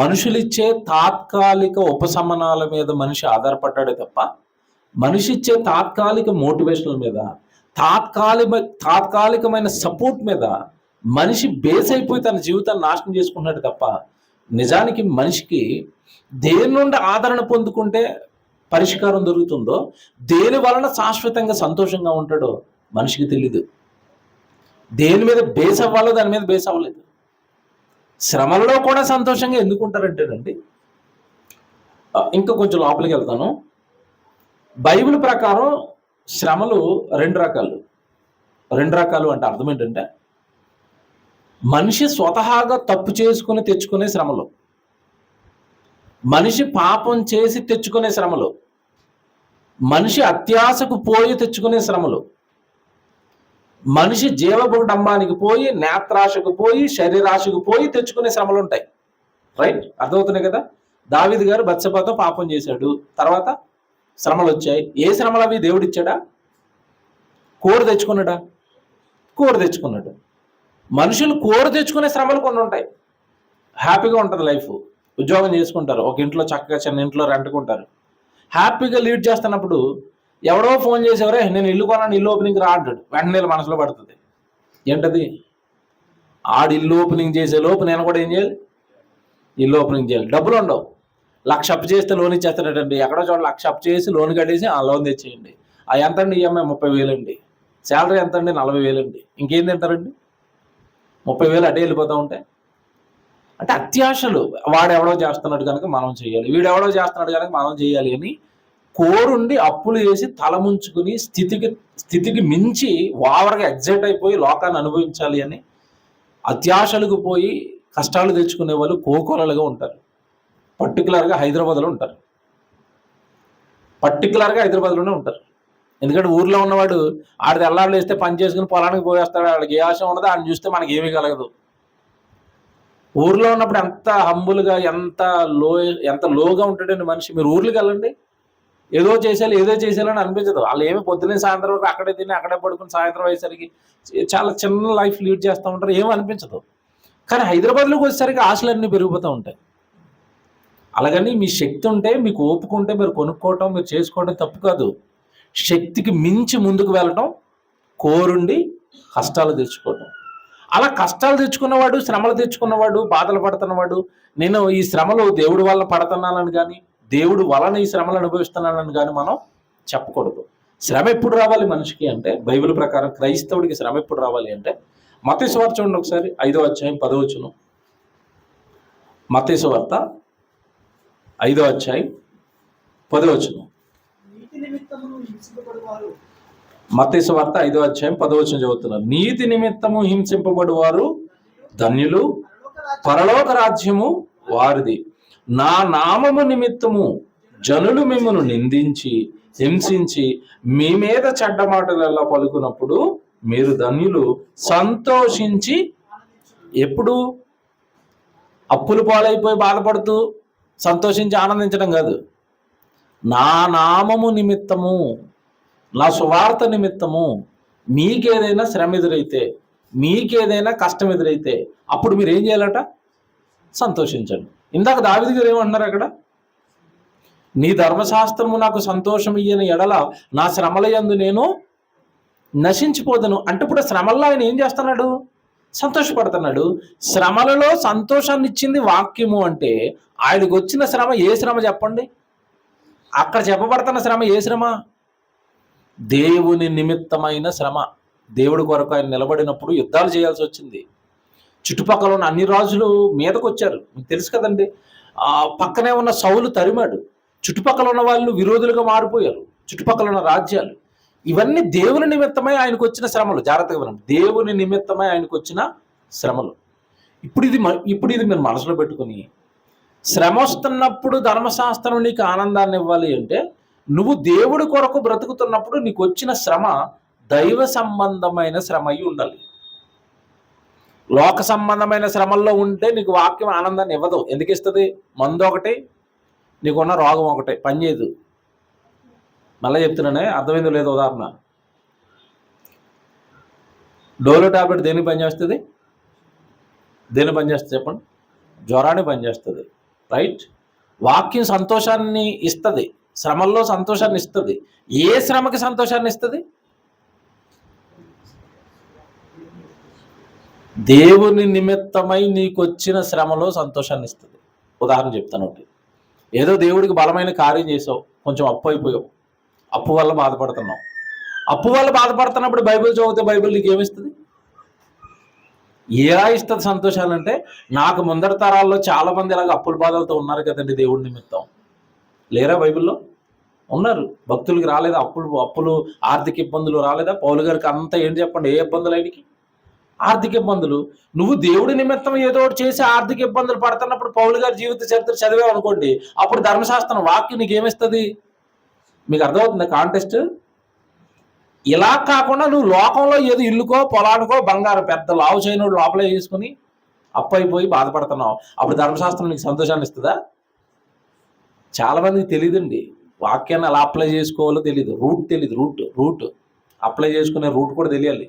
మనుషులిచ్చే తాత్కాలిక ఉపశమనాల మీద మనిషి ఆధారపడ్డాడే తప్ప మనిషి ఇచ్చే తాత్కాలిక మోటివేషన్ల మీద, తాత్కాలికమైన సపోర్ట్ మీద మనిషి బేస్ అయిపోయి తన జీవితాన్ని నాశనం చేసుకున్నాడు తప్ప నిజానికి మనిషికి దేని నుండి ఆదరణ పొందుకుంటే పరిష్కారం దొరుకుతుందో, దేని వలన శాశ్వతంగా సంతోషంగా ఉంటాడో మనిషికి తెలీదు. దేని మీద బేస్ అవ్వాలో దాని మీద బేస్ అవ్వలేదు. శ్రమలలో కూడా సంతోషంగా ఎందుకు ఉంటారంటేనండి, ఇంకా కొంచెం లోపలికి వెళ్తాను. బైబిల్ ప్రకారం శ్రమలు రెండు రకాలు అంటే అర్థం ఏంటంటే, మనిషి స్వతహాగా తప్పు చేసుకుని తెచ్చుకునే శ్రమలు, మనిషి పాపం చేసి తెచ్చుకునే శ్రమలు, మనిషి అత్యాశకు పోయి తెచ్చుకునే శ్రమలు, మనిషి జీవబుడంబానికి పోయి, నేత్రాశకు పోయి, శరీరాశకు పోయి తెచ్చుకునే శ్రమలు ఉంటాయి. రైట్? అర్థమవుతున్నాయి కదా. దావీదు గారు బత్షెబతో పాపం చేశాడు, తర్వాత శ్రమలు వచ్చాయి. ఏ శ్రమలు అవి? దేవుడిచ్చాడా? కోరు తెచ్చుకున్నాడా? కోరు తెచ్చుకున్నాడు. మనుషులు కోరు తెచ్చుకునే శ్రమలు కొన్ని ఉంటాయి. హ్యాపీగా ఉంటుంది లైఫ్, ఉద్యోగం చేసుకుంటారు, ఒక ఇంట్లో చక్కగా చిన్న ఇంట్లో రెంటుకుంటారు, హ్యాపీగా లీడ్ చేస్తున్నప్పుడు ఎవడో ఫోన్ చేసేవరే నేను ఇల్లు కొన్నాను, ఇల్లు ఓపెనింగ్ రా అంటాడు. వెంటనే మనసులో పడుతుంది ఏంటది? ఆడు ఇల్లు ఓపెనింగ్ చేసే లోపు నేను కూడా ఏం చేయాలి? ఇల్లు ఓపెనింగ్ చేయాలి. డబ్బులు ఉండవు. 1,00,000 అప్పు చేస్తే లోన్ ఇచ్చేస్తాడటండి. ఎక్కడో చోట 1,00,000 అప్పు చేసి లోన్ కట్టేసి ఆ లోన్ తెచ్చేయండి. ఎంత అండి ఈఎంఐ? 30,000 అండి. శాలరీ ఎంత అండి? 40,000 అండి. ఇంకేం తింటారండి? 30,000 అటే వెళ్ళిపోతూ ఉంటాయి. అంటే అత్యాశలు. వాడెవడో చేస్తున్నాడు కనుక మనం చేయాలి, వీడెవడో చేస్తున్నాడు కనుక మనం చేయాలి అని కోరుండి అప్పులు చేసి తలముంచుకుని స్థితికి మించి ఓవర్గా ఎగ్జైట్ అయిపోయి లోకాన్ని అనుభవించాలి అని అత్యాశలకు పోయి కష్టాలు తెచ్చుకునే వాళ్ళు కోకొలలుగా ఉంటారు. పర్టికులర్గా హైదరాబాద్లో ఉంటారు. హైదరాబాద్లోనే ఉంటారు. ఎందుకంటే ఊర్లో ఉన్నవాడు ఆడిది ఎల్లాళ్ళు వేస్తే పని చేసుకుని పొలానికి పోయేస్తాడు. ఆడికి ఏ ఆశ ఉండదు, ఆయన చూస్తే మనకి ఏమీ కలగదు. ఊర్లో ఉన్నప్పుడు ఎంత హంబుల్గా ఎంత లోగా ఉంటాడండి మనిషి. మీరు ఊర్లోకి వెళ్ళండి, ఏదో చేసేయాలని అనిపించదు. వాళ్ళు ఏమి పొద్దున్నే సాయంత్రం వరకు అక్కడే తిని అక్కడే పడుకుని సాయంత్రం అయ్యేసరికి చాలా చిన్న లైఫ్ లీడ్ చేస్తూ ఉంటారు, ఏమీ అనిపించదు. కానీ హైదరాబాద్లోకి వచ్చేసరికి ఆశలన్నీ పెరిగిపోతూ ఉంటాయి. అలాగని మీ శక్తి ఉంటే, మీకు ఓపుకుంటే మీరు కొనుక్కోవటం, మీరు చేసుకోవడం తప్పు కాదు. శక్తికి మించి ముందుకు వెళ్ళటం, కోరుండి కష్టాలు తెచ్చుకోవటం. అలా కష్టాలు తెచ్చుకున్నవాడు, శ్రమలు తెచ్చుకున్నవాడు, బాధలు పడుతున్నవాడు నేను ఈ శ్రమలు దేవుడి వల్ల పడుతున్నానని కానీ, దేవుడు వలన ఈ శ్రమలు అనుభవిస్తున్నానని కానీ మనం చెప్పకూడదు. శ్రమ ఎప్పుడు రావాలి మనిషికి అంటే, బైబిల్ ప్రకారం క్రైస్తవుడికి శ్రమ ఎప్పుడు రావాలి అంటే, మత్తయి సువార్త చూడండి ఒకసారి, 5వ అధ్యాయం 10వ వచనం. మత్తయి సువార్త 5వ అధ్యాయం 10వ వచనం. మత్తయి సువార్త 5వ అధ్యాయం 10వ వచనం చదువుతున్నారు. నీతి నిమిత్తము హింసింపబడువారు ధన్యులు, పరలోక రాజ్యము వారిది. నా నామము నిమిత్తము జనులు మిమ్మల్ని నిందించి హింసించి మీ మీద చెడ్డ మాటలలో పలుకున్నప్పుడు మీరు ధన్యులు, సంతోషించి. ఎప్పుడు? అప్పులు పాలైపోయి బాధపడుతూ సంతోషించి ఆనందించడం కాదు. నా నామము నిమిత్తము, నా సువార్త నిమిత్తము మీకేదైనా శ్రమ ఎదురైతే, మీకేదైనా కష్టం ఎదురైతే అప్పుడు మీరు ఏం చేయాలట? సంతోషించండి. ఇందాక దావీదు గారు ఏమంటున్నారు అక్కడ? నీ ధర్మశాస్త్రము నాకు సంతోషం ఇయ్యని ఎడల నా శ్రమల యందు నేను నశించిపోదను. అంటే ఇప్పుడు శ్రమల్లో ఆయన ఏం చేస్తున్నాడు? సంతోషపడుతున్నాడు. శ్రమలలో సంతోషాన్ని ఇచ్చింది వాక్యము అంటే, ఆయనకు వచ్చిన శ్రమ ఏ శ్రమ చెప్పండి? అక్కడ చెప్పబడుతున్న శ్రమ ఏ శ్రమ? దేవుని నిమిత్తమైన శ్రమ. దేవుడి కొరకు ఆయన నిలబడినప్పుడు యుద్ధాలు చేయాల్సి వచ్చింది. చుట్టుపక్కల ఉన్న అన్ని రాజులు మీదకు వచ్చారు, మీకు తెలుసు కదండి. పక్కనే ఉన్న సౌలు తరిమాడు. చుట్టుపక్కల ఉన్న వాళ్ళు విరోధులుగా మారిపోయారు, చుట్టుపక్కల ఉన్న రాజ్యాలు. ఇవన్నీ దేవుని నిమిత్తమై ఆయనకు వచ్చిన శ్రమలు. జాగ్రత్తగా వినండి, దేవుని నిమిత్తమై ఆయనకు వచ్చిన శ్రమలు. ఇప్పుడు ఇది మీరు మనసులో పెట్టుకుని, శ్రమ వస్తున్నప్పుడు ధర్మశాస్త్రం నీకు ఆనందాన్ని ఇవ్వాలి అంటే, నువ్వు దేవుడి కొరకు బ్రతుకుతున్నప్పుడు నీకు వచ్చిన శ్రమ దైవ సంబంధమైన శ్రమ అయి ఉండాలి. లోక సంబంధమైన శ్రమల్లో ఉంటే నీకు వాక్యం ఆనందాన్ని ఇవ్వదు. ఎందుకు ఇస్తుంది? మందు ఒకటి, నీకున్న రోగం ఒకటే, పనిచేయదు. మళ్ళీ చెప్తున్నానే, అర్థమైందో లేదో ఉదాహరణ. డోలో టాబ్లెట్ దేనికి పనిచేస్తుంది? చెప్పండి? జ్వరానికి పనిచేస్తుంది, రైట్? వాక్యం సంతోషాన్ని ఇస్తుంది, శ్రమల్లో సంతోషాన్ని ఇస్తుంది. ఏ శ్రమకి సంతోషాన్ని ఇస్తుంది? దేవుని నిమిత్తమై నీకు వచ్చిన శ్రమలో సంతోషాన్ని ఇస్తుంది. ఉదాహరణ చెప్తాను ఒకటి. ఏదో దేవుడికి బలమైన కార్యం చేసావు, కొంచెం అప్పు అయిపోయావు, అప్పు వల్ల బాధపడుతున్నావు. అప్పు వల్ల బాధపడుతున్నప్పుడు బైబిల్ చదివితే బైబిల్ నీకు ఏమిస్తుంది? ఎలా ఇస్తుంది సంతోషాలంటే, నాకు ముందరి తరాల్లో చాలా మంది ఇలాగ అప్పుల బాధలతో ఉన్నారు కదండి దేవుడి నిమిత్తం. లేరా? బైబిల్లో ఉన్నారు. భక్తులకి రాలేదా అప్పులు ఆర్థిక ఇబ్బందులు రాలేదా? పౌలు గారికి అంతా ఏంటి చెప్పండి, ఏ ఇబ్బందులు ఆయనకి? ఆర్థిక ఇబ్బందులు. నువ్వు దేవుడి నిమిత్తం ఏదో ఒకటి చేసి ఆర్థిక ఇబ్బందులు పడుతున్నప్పుడు పౌలు గారి జీవిత చరిత్ర చదివావు అనుకోండి, అప్పుడు ధర్మశాస్త్రం వాక్యం నీకు ఏమిస్తుంది? మీకు అర్థమవుతుంది కాంటెస్ట్? ఇలా కాకుండా నువ్వు లోకంలో ఏదో ఇల్లుకో పొలానికో బంగారం పెద్ద లావు చేయనోడు లోపలే వేసుకుని అప్పు అయిపోయి బాధపడుతున్నావు, అప్పుడు ధర్మశాస్త్రం నీకు సంతోషాన్ని ఇస్తుందా? చాలా మందికి తెలియదండి, వాక్యాన్ని ఎలా అప్లై చేసుకోవాలో తెలియదు, రూట్ తెలియదు. రూట్ అప్లై చేసుకునే రూట్ కూడా తెలియాలి.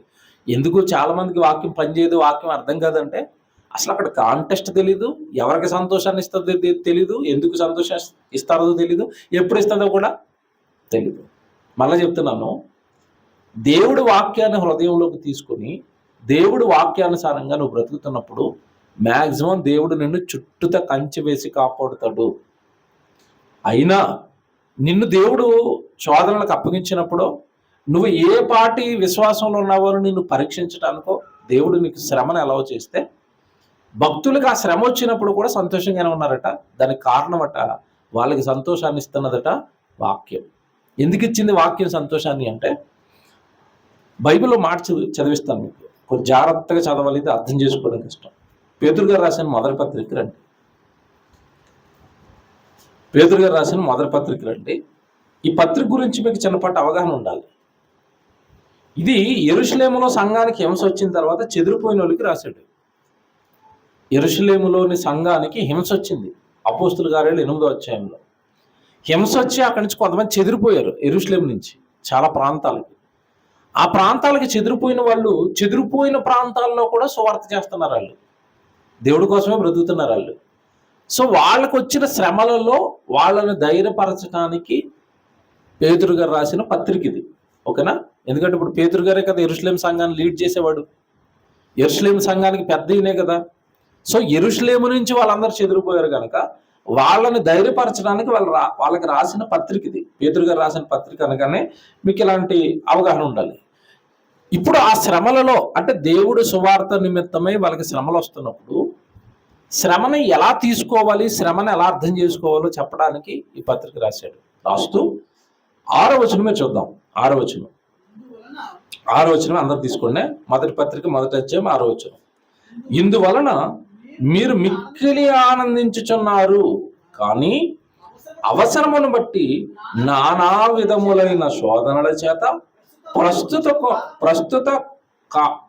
ఎందుకు చాలామందికి వాక్యం పనిచేయదు, వాక్యం అర్థం కాదంటే అసలు అక్కడ కాంటెస్ట్ తెలీదు, ఎవరికి సంతోషాన్ని ఇస్తుందో తెలీదు, ఎందుకు సంతోషం ఇస్తారో తెలీదు, ఎప్పుడు ఇస్తుందో కూడా తెలీదు. మళ్ళీ చెప్తున్నాను, దేవుడి వాక్యాన్ని హృదయంలోకి తీసుకొని దేవుడి వాక్యానుసారంగా నువ్వు బ్రతుకుతున్నప్పుడు మ్యాక్సిమం దేవుడు నిన్ను చుట్టూతా కంచె వేసి కాపాడుతాడు. అయినా నిన్ను దేవుడు శోధనలకు అప్పగించినప్పుడు నువ్వు ఏ పాటి విశ్వాసంలో ఉన్నావో నిన్ను పరీక్షించడానికో దేవుడు నీకు శ్రమను అలవ చేస్తే భక్తులకు ఆ శ్రమ వచ్చినప్పుడు కూడా సంతోషంగానే ఉన్నారట. దానికి కారణమట వాళ్ళకి సంతోషాన్ని ఇస్తున్నదట వాక్యం. ఎందుకు ఇచ్చింది వాక్యం సంతోషాన్ని అంటే, బైబిల్లో మాట చదివిస్తాను మీకు, కొంచెం జాగ్రత్తగా చదవాలి, ఇది అర్థం చేసుకోవడం కష్టం. పేతురు గారు రాసిన మొదటి పత్రిక రండి. పేతురు గారు రాసిన మొదటి పత్రిక రండి. ఈ పత్రిక గురించి మీకు చిన్నపాటి అవగాహన ఉండాలి. ఇది యెరూషలేములో సంఘానికి హింస వచ్చిన తర్వాత చెదిరిపోయిన వాళ్ళకి రాశాడు. యెరూషలేములోని సంఘానికి హింస వచ్చింది. అపోస్తుల కార్యాలు 8వ అధ్యాయంలో హింస వచ్చి అక్కడి నుంచి కొంతమంది చెదిరిపోయారు. యెరూషలేం నుంచి చాలా ప్రాంతాలకి. ఆ ప్రాంతాలకి చెదిరిపోయిన వాళ్ళు చెదిరిపోయిన ప్రాంతాల్లో కూడా సువార్త చేస్తున్నారు. వాళ్ళు దేవుడి కోసమే బ్రతుకుతున్నారు వాళ్ళు. సో వాళ్ళకు వచ్చిన శ్రమలలో వాళ్ళని ధైర్యపరచడానికి పేతురు గారు రాసిన పత్రిక ఇది. ఓకేనా? ఎందుకంటే ఇప్పుడు పేతురు గారే కదా యెరూషలేం సంఘాన్ని లీడ్ చేసేవాడు. యెరూషలేం సంఘానికి పెద్ద ఈయనే కదా. సో యెరూషలేము నుంచి వాళ్ళందరూ చెదిరిపోయారు కనుక వాళ్ళని ధైర్యపరచడానికి వాళ్ళకి రాసిన పత్రిక ఇది. పేతురు గారు రాసిన పత్రిక అనగానే మీకు ఇలాంటి అవగాహన ఉండాలి. ఇప్పుడు ఆ శ్రమలలో అంటే దేవుడు సువార్త నిమిత్తమై వాళ్ళకి శ్రమలు వస్తున్నప్పుడు శ్రమని ఎలా తీసుకోవాలి, శ్రమని ఎలా అర్థం చేసుకోవాలో చెప్పడానికి ఈ పత్రిక రాశాడు. రాస్తూ 6వ వచనమే చూద్దాం. 6వ వచనం అందరు తీసుకోండి. మొదటి పత్రిక 1వ అధ్యాయం 6వ వచనం. ఇందువలన మీరు మిక్కిలి ఆనందించుచున్నారు, కానీ అవసరమును బట్టి నానా విధములైన శోధనల చేత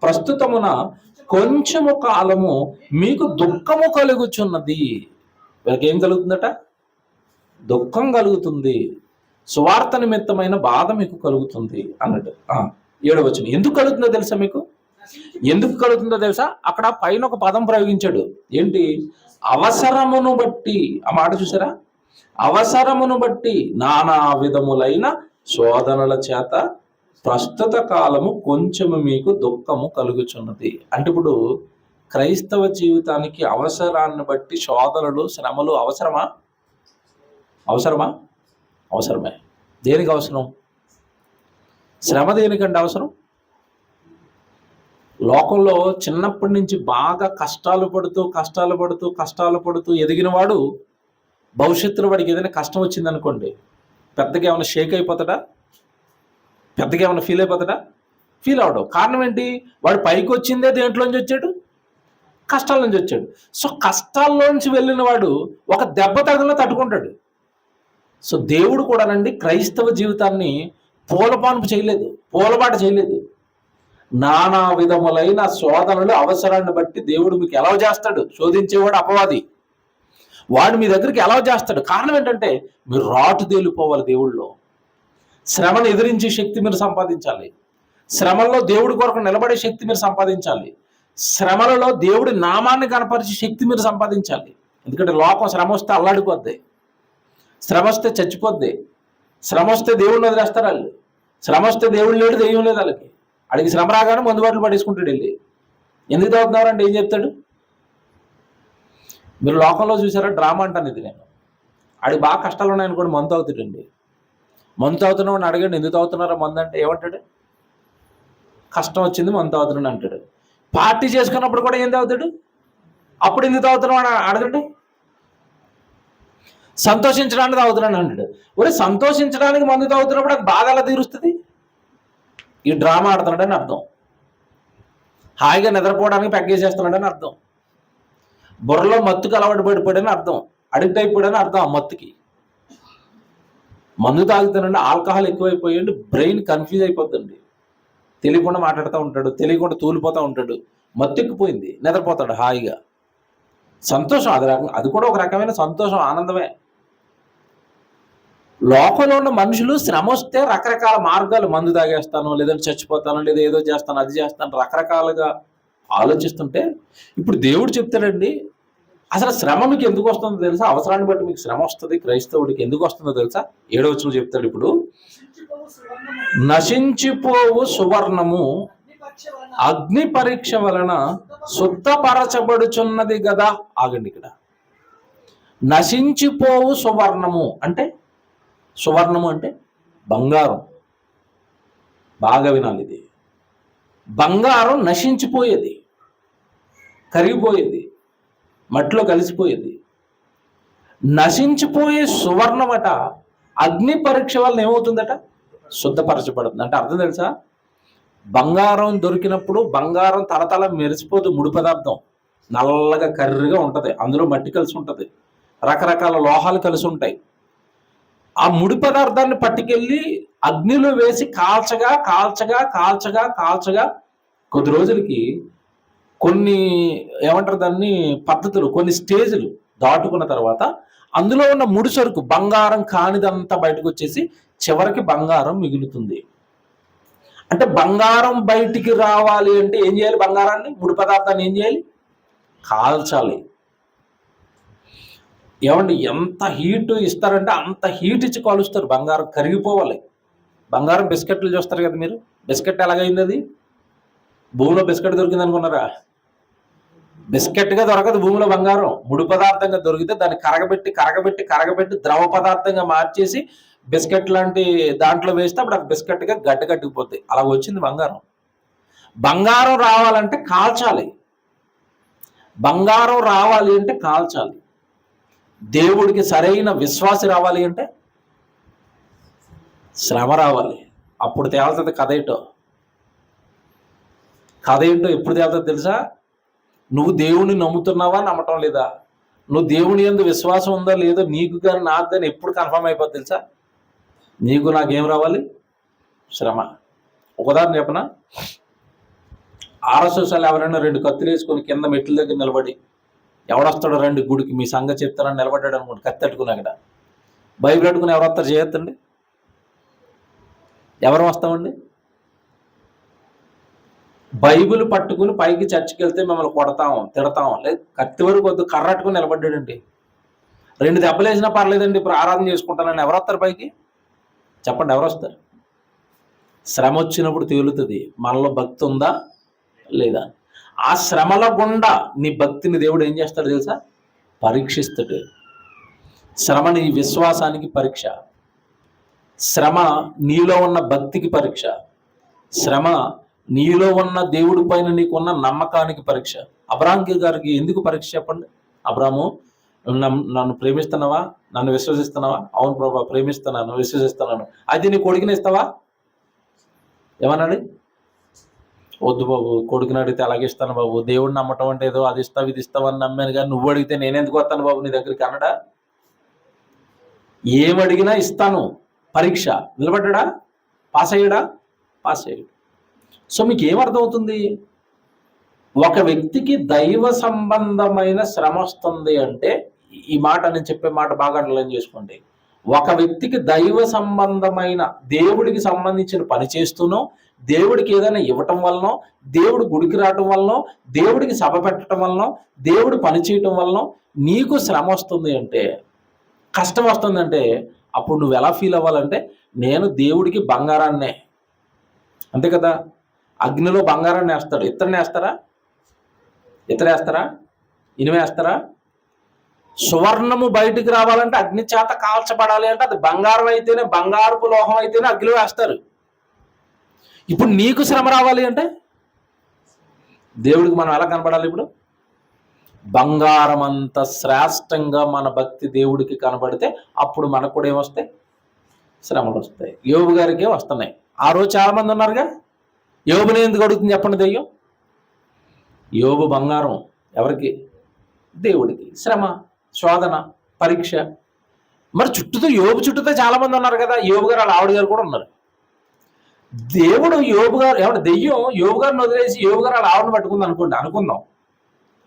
ప్రస్తుతమున కొంచెము కాలము మీకు దుఃఖము కలుగుచున్నది. వీళ్ళకి ఏం కలుగుతుందట? దుఃఖం కలుగుతుంది, సువార్త నిమిత్తమైన బాధ మీకు కలుగుతుంది అన్నట్టు. 7వ వచనం. ఎందుకు కలుగుతుందో తెలుసా మీకు? ఎందుకు కలుగుతుందో తెలుసా? అక్కడ పైన ఒక పదం ప్రయోగించాడు. ఏంటి? అవసరమును బట్టి. ఆ మాట చూసారా? అవసరమును బట్టి నానా విధములైన శోధనల చేత ప్రస్తుత కాలము కొంచెము మీకు దుఃఖము కలుగుచున్నది. అంటే ఇప్పుడు క్రైస్తవ జీవితానికి అవసరాన్ని బట్టి శోధనలు, శ్రమలు అవసరమా? అవసరమే. దేనికి అవసరం? శ్రమ దేనికంటే అవసరం? లోకంలో చిన్నప్పటి నుంచి బాగా కష్టాలు పడుతూ ఎదిగిన వాడు భవిష్యత్తులో వాడికి ఏదైనా కష్టం వచ్చింది అనుకోండి, పెద్దగా ఏమైనా షేక్ అయిపోతాడా? పెద్దగా ఏమైనా ఫీల్ అయిపోతాడా? ఫీల్ అవడం. కారణం ఏంటి? వాడు పైకి వచ్చిందే దేంట్లోంచి వచ్చాడు? కష్టాల నుంచి వచ్చాడు. సో కష్టాల్లోంచి వెళ్ళిన వాడు ఒక దెబ్బ తగిలిన తట్టుకుంటాడు. సో దేవుడు కూడానండి క్రైస్తవ జీవితాన్ని పూలబాట చేయలేదు. నానా విధములైన శోధనలు అవసరాన్ని బట్టి దేవుడు మీకు ఎలా చేస్తాడు? శోధించేవాడు అపవాది. వాడు మీ దగ్గరికి ఎలా చేస్తాడు? కారణం ఏంటంటే మీరు రాటు తేలిపోవాలి. దేవుళ్ళలో శ్రమను ఎదిరించే శక్తి మీరు సంపాదించాలి. శ్రమల్లో దేవుడి కొరకు నిలబడే శక్తి మీరు సంపాదించాలి. శ్రమలలో దేవుడి నామాన్ని కనపరిచే శక్తి మీరు సంపాదించాలి. ఎందుకంటే లోకం శ్రమ వస్తే అల్లాడిపోద్ది, శ్రమ వస్తే చచ్చిపోద్ది, శ్రమ వస్తే దేవుడిని వదిలేస్తారు వాళ్ళు. శ్రమ వస్తే దేవుడు లేడు, దెయ్యం లేదు వాళ్ళకి. అడిగి శ్రమ రాగానే మందు బాటలు పడేసుకుంటాడు వెళ్ళి. ఎందుకు తాగుతున్నారంటే ఏం చెప్తాడు? మీరు లోకంలో చూసారా డ్రామా అంటాను ఇది నేను. ఆడికి బాగా కష్టాలు ఉన్నాయనుకోండి, మందు తాగుతాడండి. మందు తాగుతున్నావు అని అడగండి, ఎందుకు తాగుతున్నారా మందు అంటే ఏమంటాడు? కష్టం వచ్చింది మందు తాగుతున్నాడు అంటాడు. పార్టీ చేసుకున్నప్పుడు కూడా ఏం తాగుతాడు? అప్పుడు ఎందుకు తాగుతున్నావు అని అడగండి. సంతోషించడానికి తాగుతున్నాడు అంటాడు. ఒరే సంతోషించడానికి మందు తాగుతున్నప్పుడు అది బాధ ఎలా తీరుస్తుంది? ఈ డ్రామా ఆడుతున్నాడని అర్థం. హాయిగా నిద్రపోవడానికి పెగ్గేసేస్తున్నాడని అర్థం. బుర్రలో మత్తుకు అలవాటు పడిపోయాడని అర్థం. అడిక్ట్ అయిపోయాడని అర్థం. ఆ మత్తుకి మందు తాగుతానండి, ఆల్కహాల్ ఎక్కువైపోయాడు, బ్రెయిన్ కన్ఫ్యూజ్ అయిపోతుంది, తెలియకుండా మాట్లాడుతూ ఉంటాడు, తెలియకుండా తూలిపోతూ ఉంటాడు, మత్తు ఎక్కిపోయింది, నిద్రపోతాడు హాయిగా. సంతోషం అది కూడా ఒక రకమైన సంతోషం, ఆనందమే. లోకంలో ఉన్న మనుషులు శ్రమ వస్తే రకరకాల మార్గాలు, మందు తాగేస్తాను, లేదంటే చచ్చిపోతాను, లేదా ఏదో చేస్తాను, అది చేస్తాను, రకరకాలుగా ఆలోచిస్తుంటే ఇప్పుడు దేవుడు చెప్తాడండి, అసలు శ్రమ మీకు ఎందుకు వస్తుందో తెలుసా? అవసరాన్ని బట్టి మీకు శ్రమ వస్తుంది. క్రైస్తవుడికి ఎందుకు వస్తుందో తెలుసా? 7వ వచనం చెప్తాడు. ఇప్పుడు నశించిపోవు సువర్ణము అగ్ని పరీక్ష వలన శుద్ధపరచబడుచున్నది కదా. ఆగండి, ఇక్కడ నశించిపోవు సువర్ణము అంటే, సువర్ణము అంటే బంగారం. బాగా వినాలి, ఇది బంగారం నశించిపోయేది, కరిగిపోయేది, మట్టిలో కలిసిపోయేది. నశించిపోయే సువర్ణమట అగ్ని పరీక్ష వలన ఏమవుతుందట? శుద్ధపరచబడుతుంది. అంటే అర్థం తెలుసా? బంగారం దొరికినప్పుడు బంగారం తలతల మెరిసిపోదు, ముడి పదార్థం నల్లగా కర్రిగా ఉంటుంది, అందులో మట్టి కలిసి ఉంటుంది, రకరకాల లోహాలు కలిసి ఉంటాయి. ఆ ముడి పదార్థాన్ని పట్టుకెళ్ళి అగ్నిలో వేసి కాల్చగా కాల్చగా కాల్చగా కాల్చగా కొద్ది రోజులకి కొన్ని ఏమంటారు దాన్ని పద్ధతులు, కొన్ని స్టేజ్లు దాటుకున్న తర్వాత అందులో ఉన్న ముడి సరుకు బంగారం కానిదంతా బయటకు వచ్చేసి చివరికి బంగారం మిగులుతుంది. అంటే బంగారం బయటికి రావాలి అంటే ఏం చేయాలి? బంగారాన్ని, ముడి పదార్థాన్ని ఏం చేయాలి? కాల్చాలి. ఏమండి, ఎంత హీట్ ఇస్తారంటే అంత హీట్ ఇచ్చి కాలుస్తారు. బంగారం కరిగిపోవాలి. బంగారం బిస్కెట్లు చూస్తారు కదా మీరు, బిస్కెట్ ఎలాగైంది? అది భూమిలో బిస్కెట్ దొరికింది అనుకున్నారా? బిస్కెట్గా దొరకదు భూమిలో బంగారం. ముడి పదార్థంగా దొరికితే దాన్ని కరగబెట్టి కరగబెట్టి కరగబెట్టి ద్రవ పదార్థంగా మార్చేసి బిస్కెట్ లాంటి దాంట్లో వేస్తే అప్పుడు అది బిస్కెట్గా గడ్డగట్టిపోతాయి. అలా వచ్చింది బంగారం. బంగారం రావాలంటే కాల్చాలి. బంగారం రావాలి అంటే కాల్చాలి. దేవుడికి సరైన విశ్వాసి రావాలి అంటే శ్రమ రావాలి. అప్పుడు తేలుతుంది కథ ఏంటో. కథ ఏంటో ఎప్పుడు తేలుతుంది తెలుసా? నువ్వు దేవుణ్ణి నమ్ముతున్నావా, నమ్మటం లేదా? నువ్వు దేవుని యందు విశ్వాసం ఉందా లేదో నీకు కానీ నాకు కానీ ఎప్పుడు కన్ఫర్మ్ అయిపోతుంది తెలుసా? నీకు నాకేం రావాలి? శ్రమ. ఒక ఉదాహరణ చెప్పనా? ఆర్ఎస్ఎస్లు ఎవరైనా 2 కత్తులు వేసుకొని కింద మెట్ల దగ్గర నిలబడి, ఎవడొస్తాడో 2 గుడికి మీ సంగతి చెప్తారని నిలబడ్డాడు అనుకోండి, కత్తి అట్టుకుని అక్కడ బైబిల్ అట్టుకుని ఎవరు వస్తారు? చేయొద్దండి. ఎవరు వస్తామండి? బైబిల్ పట్టుకుని పైకి చర్చికి వెళ్తే మిమ్మల్ని కొడతాం, తిడతాం. లేదు, కత్తి వరకు వద్దు, కర్ర అట్టుకుని నిలబడ్డాడండి. 2 దెబ్బలు వేసినా పర్లేదండి, ఇప్పుడు ఆరాధన చేసుకుంటానని ఎవరు వస్తారు పైకి? చెప్పండి, ఎవరు వస్తారు? శ్రమ వచ్చినప్పుడు తేలుతుంది మనలో భక్తి ఉందా లేదా. ఆ శ్రమల గుండా నీ భక్తిని దేవుడు ఏం చేస్తాడు తెలుసా? పరీక్షిస్తాడు. శ్రమ నీ విశ్వాసానికి పరీక్ష, శ్రమ నీలో ఉన్న భక్తికి పరీక్ష, శ్రమ నీలో ఉన్న దేవుడి పైన నీకున్న నమ్మకానికి పరీక్ష. అబ్రాహాం గారికి ఎందుకు పరీక్ష చెప్పండి? అబ్రాహాము, నన్ను ప్రేమిస్తున్నావా, నన్ను విశ్వసిస్తున్నావా? అవును ప్రభా, ప్రేమిస్తున్నాను, విశ్వసిస్తున్నాను. అయితే నీ కొడుకుని ఇస్తావా? ఏమన్నాడు? వద్దు బాబు, కొడుకుని అడిగితే అలాగే ఇస్తాను బాబు, దేవుడిని నమ్మటం అంటే ఏదో అది ఇస్తావు ఇది ఇస్తావు అని నమ్మాను, కానీ నువ్వు అడిగితే నేనెందుకు వస్తాను బాబు నీ దగ్గరికి అన్నాడా? ఏమడిగినా ఇస్తాను. పరీక్ష. నిలబడ్డా? పాస్ అయ్యాడా? పాస్ అయ్యాడు. సో మీకు ఏమర్థమవుతుంది? ఒక వ్యక్తికి దైవ సంబంధమైన శ్రమ వస్తుంది అంటే, ఈ మాట నేను చెప్పే మాట బాగా అండర్లైన్ చేసుకోండి. ఒక వ్యక్తికి దైవ సంబంధమైన, దేవుడికి సంబంధించిన పని చేస్తూనో, దేవుడికి ఏదైనా ఇవ్వటం వలనో, దేవుడు గుడికి రావటం వలనో, దేవుడికి సభ పెట్టడం వలనో, దేవుడు పని చేయటం వలనో నీకు శ్రమ వస్తుంది అంటే, కష్టం వస్తుందంటే, అప్పుడు నువ్వు ఎలా ఫీల్ అవ్వాలంటే, నేను దేవుడికి బంగారాన్నే. అంతే కదా? అగ్నిలో బంగారాన్ని వేస్తాడు, ఇత్తడిని వేస్తారా? ఇత్తడి వేస్తారా? ఇనుము వేస్తారా? సువర్ణము బయటికి రావాలంటే అగ్ని చేత కాల్చబడాలి అంటే అది బంగారం అయితేనే, బంగారపు లోహం అయితేనే అగ్నిలో వేస్తారు. ఇప్పుడు నీకు శ్రమ రావాలి అంటే దేవుడికి మనం ఎలా కనబడాలి? ఇప్పుడు బంగారం అంత శ్రేష్టంగా మన భక్తి దేవుడికి కనబడితే అప్పుడు మనకు కూడా ఏమొస్తాయి? శ్రమలు వస్తాయి. యోబు గారికి వస్తున్నాయి. ఆ రోజు చాలా మంది ఉన్నారుగా. యోబుని ఎందుకు అడుగుతుంది చెప్పండి దెయ్యం? యోబు బంగారం ఎవరికి? దేవుడికి. శ్రమ, శోధన, పరీక్ష. మరి చుట్టూతో యోబు చుట్టూతో చాలా మంది ఉన్నారు కదా. యోబు గారు వాళ్ళ ఆవిడ గారు కూడా ఉన్నారు. దేవుడు యోబు గారు, ఎవరు దెయ్యం యోబు గారిని వదిలేసి యోబు గారు వాళ్ళ ఆవిడని పట్టుకుంది అనుకోండి, అనుకుందాం.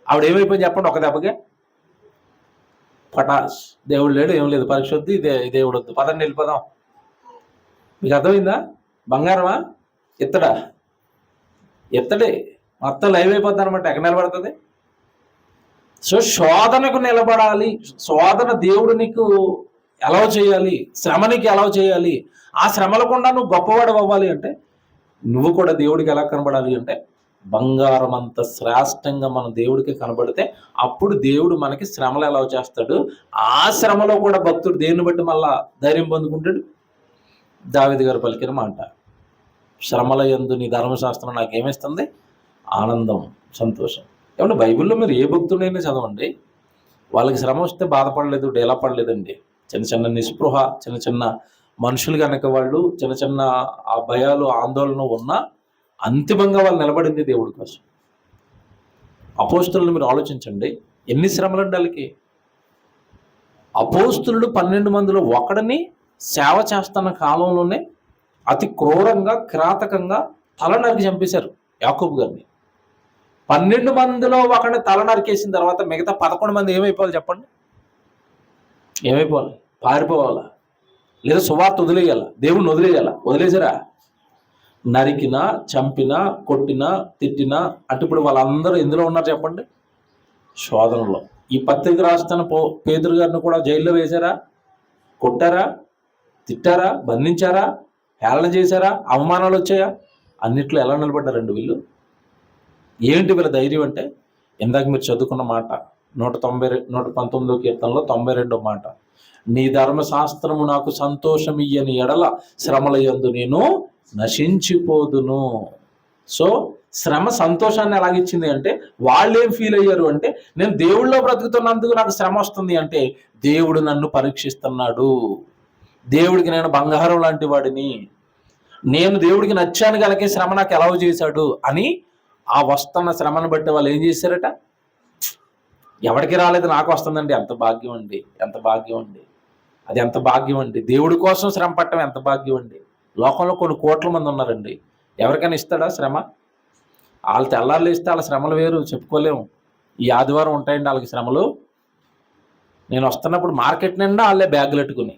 ఆవిడ ఏమైపోయింది చెప్పండి ఒక దెబ్బకే? పటాస్. దేవుడు లేడు, ఏం లేదు, పరీక్ష వద్దు, దేవుడు వద్దు, పదండి వెళ్ళిపోదాం. మీకు అర్థమైందా? బంగారమా ఎత్తడా? ఎత్తడే, మొత్తం లైవ్ అయిపోద్ది అనమాట. ఎక్కడ నిలబడుతుంది? సో శోధనకు నిలబడాలి. శోధన దేవుడు నీకు అలౌ చేయాలి, శ్రమ నీకు అలౌ చేయాలి. ఆ శ్రమలకుండా నువ్వు గొప్పవాడు అవ్వాలి అంటే నువ్వు కూడా దేవుడికి ఎలా కనబడాలి అంటే బంగారం అంత శ్రేష్టంగా మనం దేవుడికి కనబడితే అప్పుడు దేవుడు మనకి శ్రమలు ఎలా చేస్తాడు. ఆ శ్రమలో కూడా భక్తుడు దేవుని బట్టి మళ్ళా ధైర్యం పొందుకుంటాడు. దావీదు గారు పలికిన మాట, శ్రమల యందు నీ ధర్మశాస్త్రం నాకేమిస్తుంది? ఆనందం, సంతోషం. ఏమంటే బైబిల్లో మీరు ఏ భక్తుడైనా చదవండి, వాళ్ళకి శ్రమ వస్తే బాధపడలేదు, డేలా పడలేదండి. చిన్న చిన్న నిస్పృహ, చిన్న చిన్న మనుషులు కనుక వాళ్ళు చిన్న చిన్న ఆ భయాలు ఆందోళన ఉన్నా అంతిమంగా వాళ్ళు నిలబడింది దేవుడి కోసం. అపోస్తులను మీరు ఆలోచించండి, ఎన్ని శ్రమలు అండి వాళ్ళకి. అపోస్తులు 12 మందిలో ఒకడిని సేవ చేస్తున్న కాలంలోనే అతి క్రూరంగా కిరాతకంగా తల నరికి చంపేశారు యాకోబు గారిని. 12 మందిలో ఒకడిని తల నరికేసిన తర్వాత మిగతా 11 మంది ఏమైపోవాలి చెప్పండి? ఏమైపోవాలి? పారిపోవాలా? లేదా సువార్త వదిలేయాలా? దేవుణ్ణి వదిలేయాలా? వదిలేసారా? నరికినా, చంపినా, కొట్టినా, తిట్టినా అంటే ఇప్పుడు వాళ్ళందరూ ఎందులో ఉన్నారు చెప్పండి? శోధనలో. ఈ పత్రిక రాస్తున్న పేతురు గారిని కూడా జైల్లో వేశారా? కొట్టారా? తిట్టారా? బంధించారా? హేళన చేశారా? అవమానాలు వచ్చాయా? అన్నిట్లో ఎలా నిలబడ్డారండి వీళ్ళు? ఏంటి వీళ్ళ ధైర్యం అంటే ఇందాక మీరు చదువుకున్న మాట 119వ కీర్తనలో 92వ మాట, నీ ధర్మశాస్త్రము నాకు సంతోషం ఇయ్యని ఎడల శ్రమల యందు నేను నశించిపోదును. సో శ్రమ సంతోషాన్ని ఎలాగిచ్చింది అంటే వాళ్ళు ఏం ఫీల్ అయ్యారు అంటే నేను దేవుళ్ళో బ్రతుకుతున్నందుకు నాకు శ్రమ వస్తుంది అంటే దేవుడు నన్ను పరీక్షిస్తున్నాడు, దేవుడికి నేను బంగారం లాంటి వాడిని, నేను దేవుడికి నచ్చాను కనుక శ్రమ నాకు ఎలా చేశాడు అని ఆ వస్తున్న శ్రమను బట్టి వాళ్ళు ఏం చేశారట? ఎవరికి రాలేదు నాకు వస్తుందండి. ఎంత భాగ్యం అండి, ఎంత భాగ్యం అండి, అది ఎంత భాగ్యం అండి. దేవుడి కోసం శ్రమ పట్టడం ఎంత భాగ్యం అండి. లోకంలో కొన్ని కోట్ల మంది ఉన్నారండి, ఎవరికైనా ఇస్తాడా శ్రమ? వాళ్ళు తెల్లారులు ఇస్తే వాళ్ళ శ్రమలు వేరు, చెప్పుకోలేము. ఈ ఆదివారం ఉంటాయండి వాళ్ళకి శ్రమలు. నేను వస్తున్నప్పుడు మార్కెట్ నిండా వాళ్ళే బ్యాగులు పెట్టుకుని,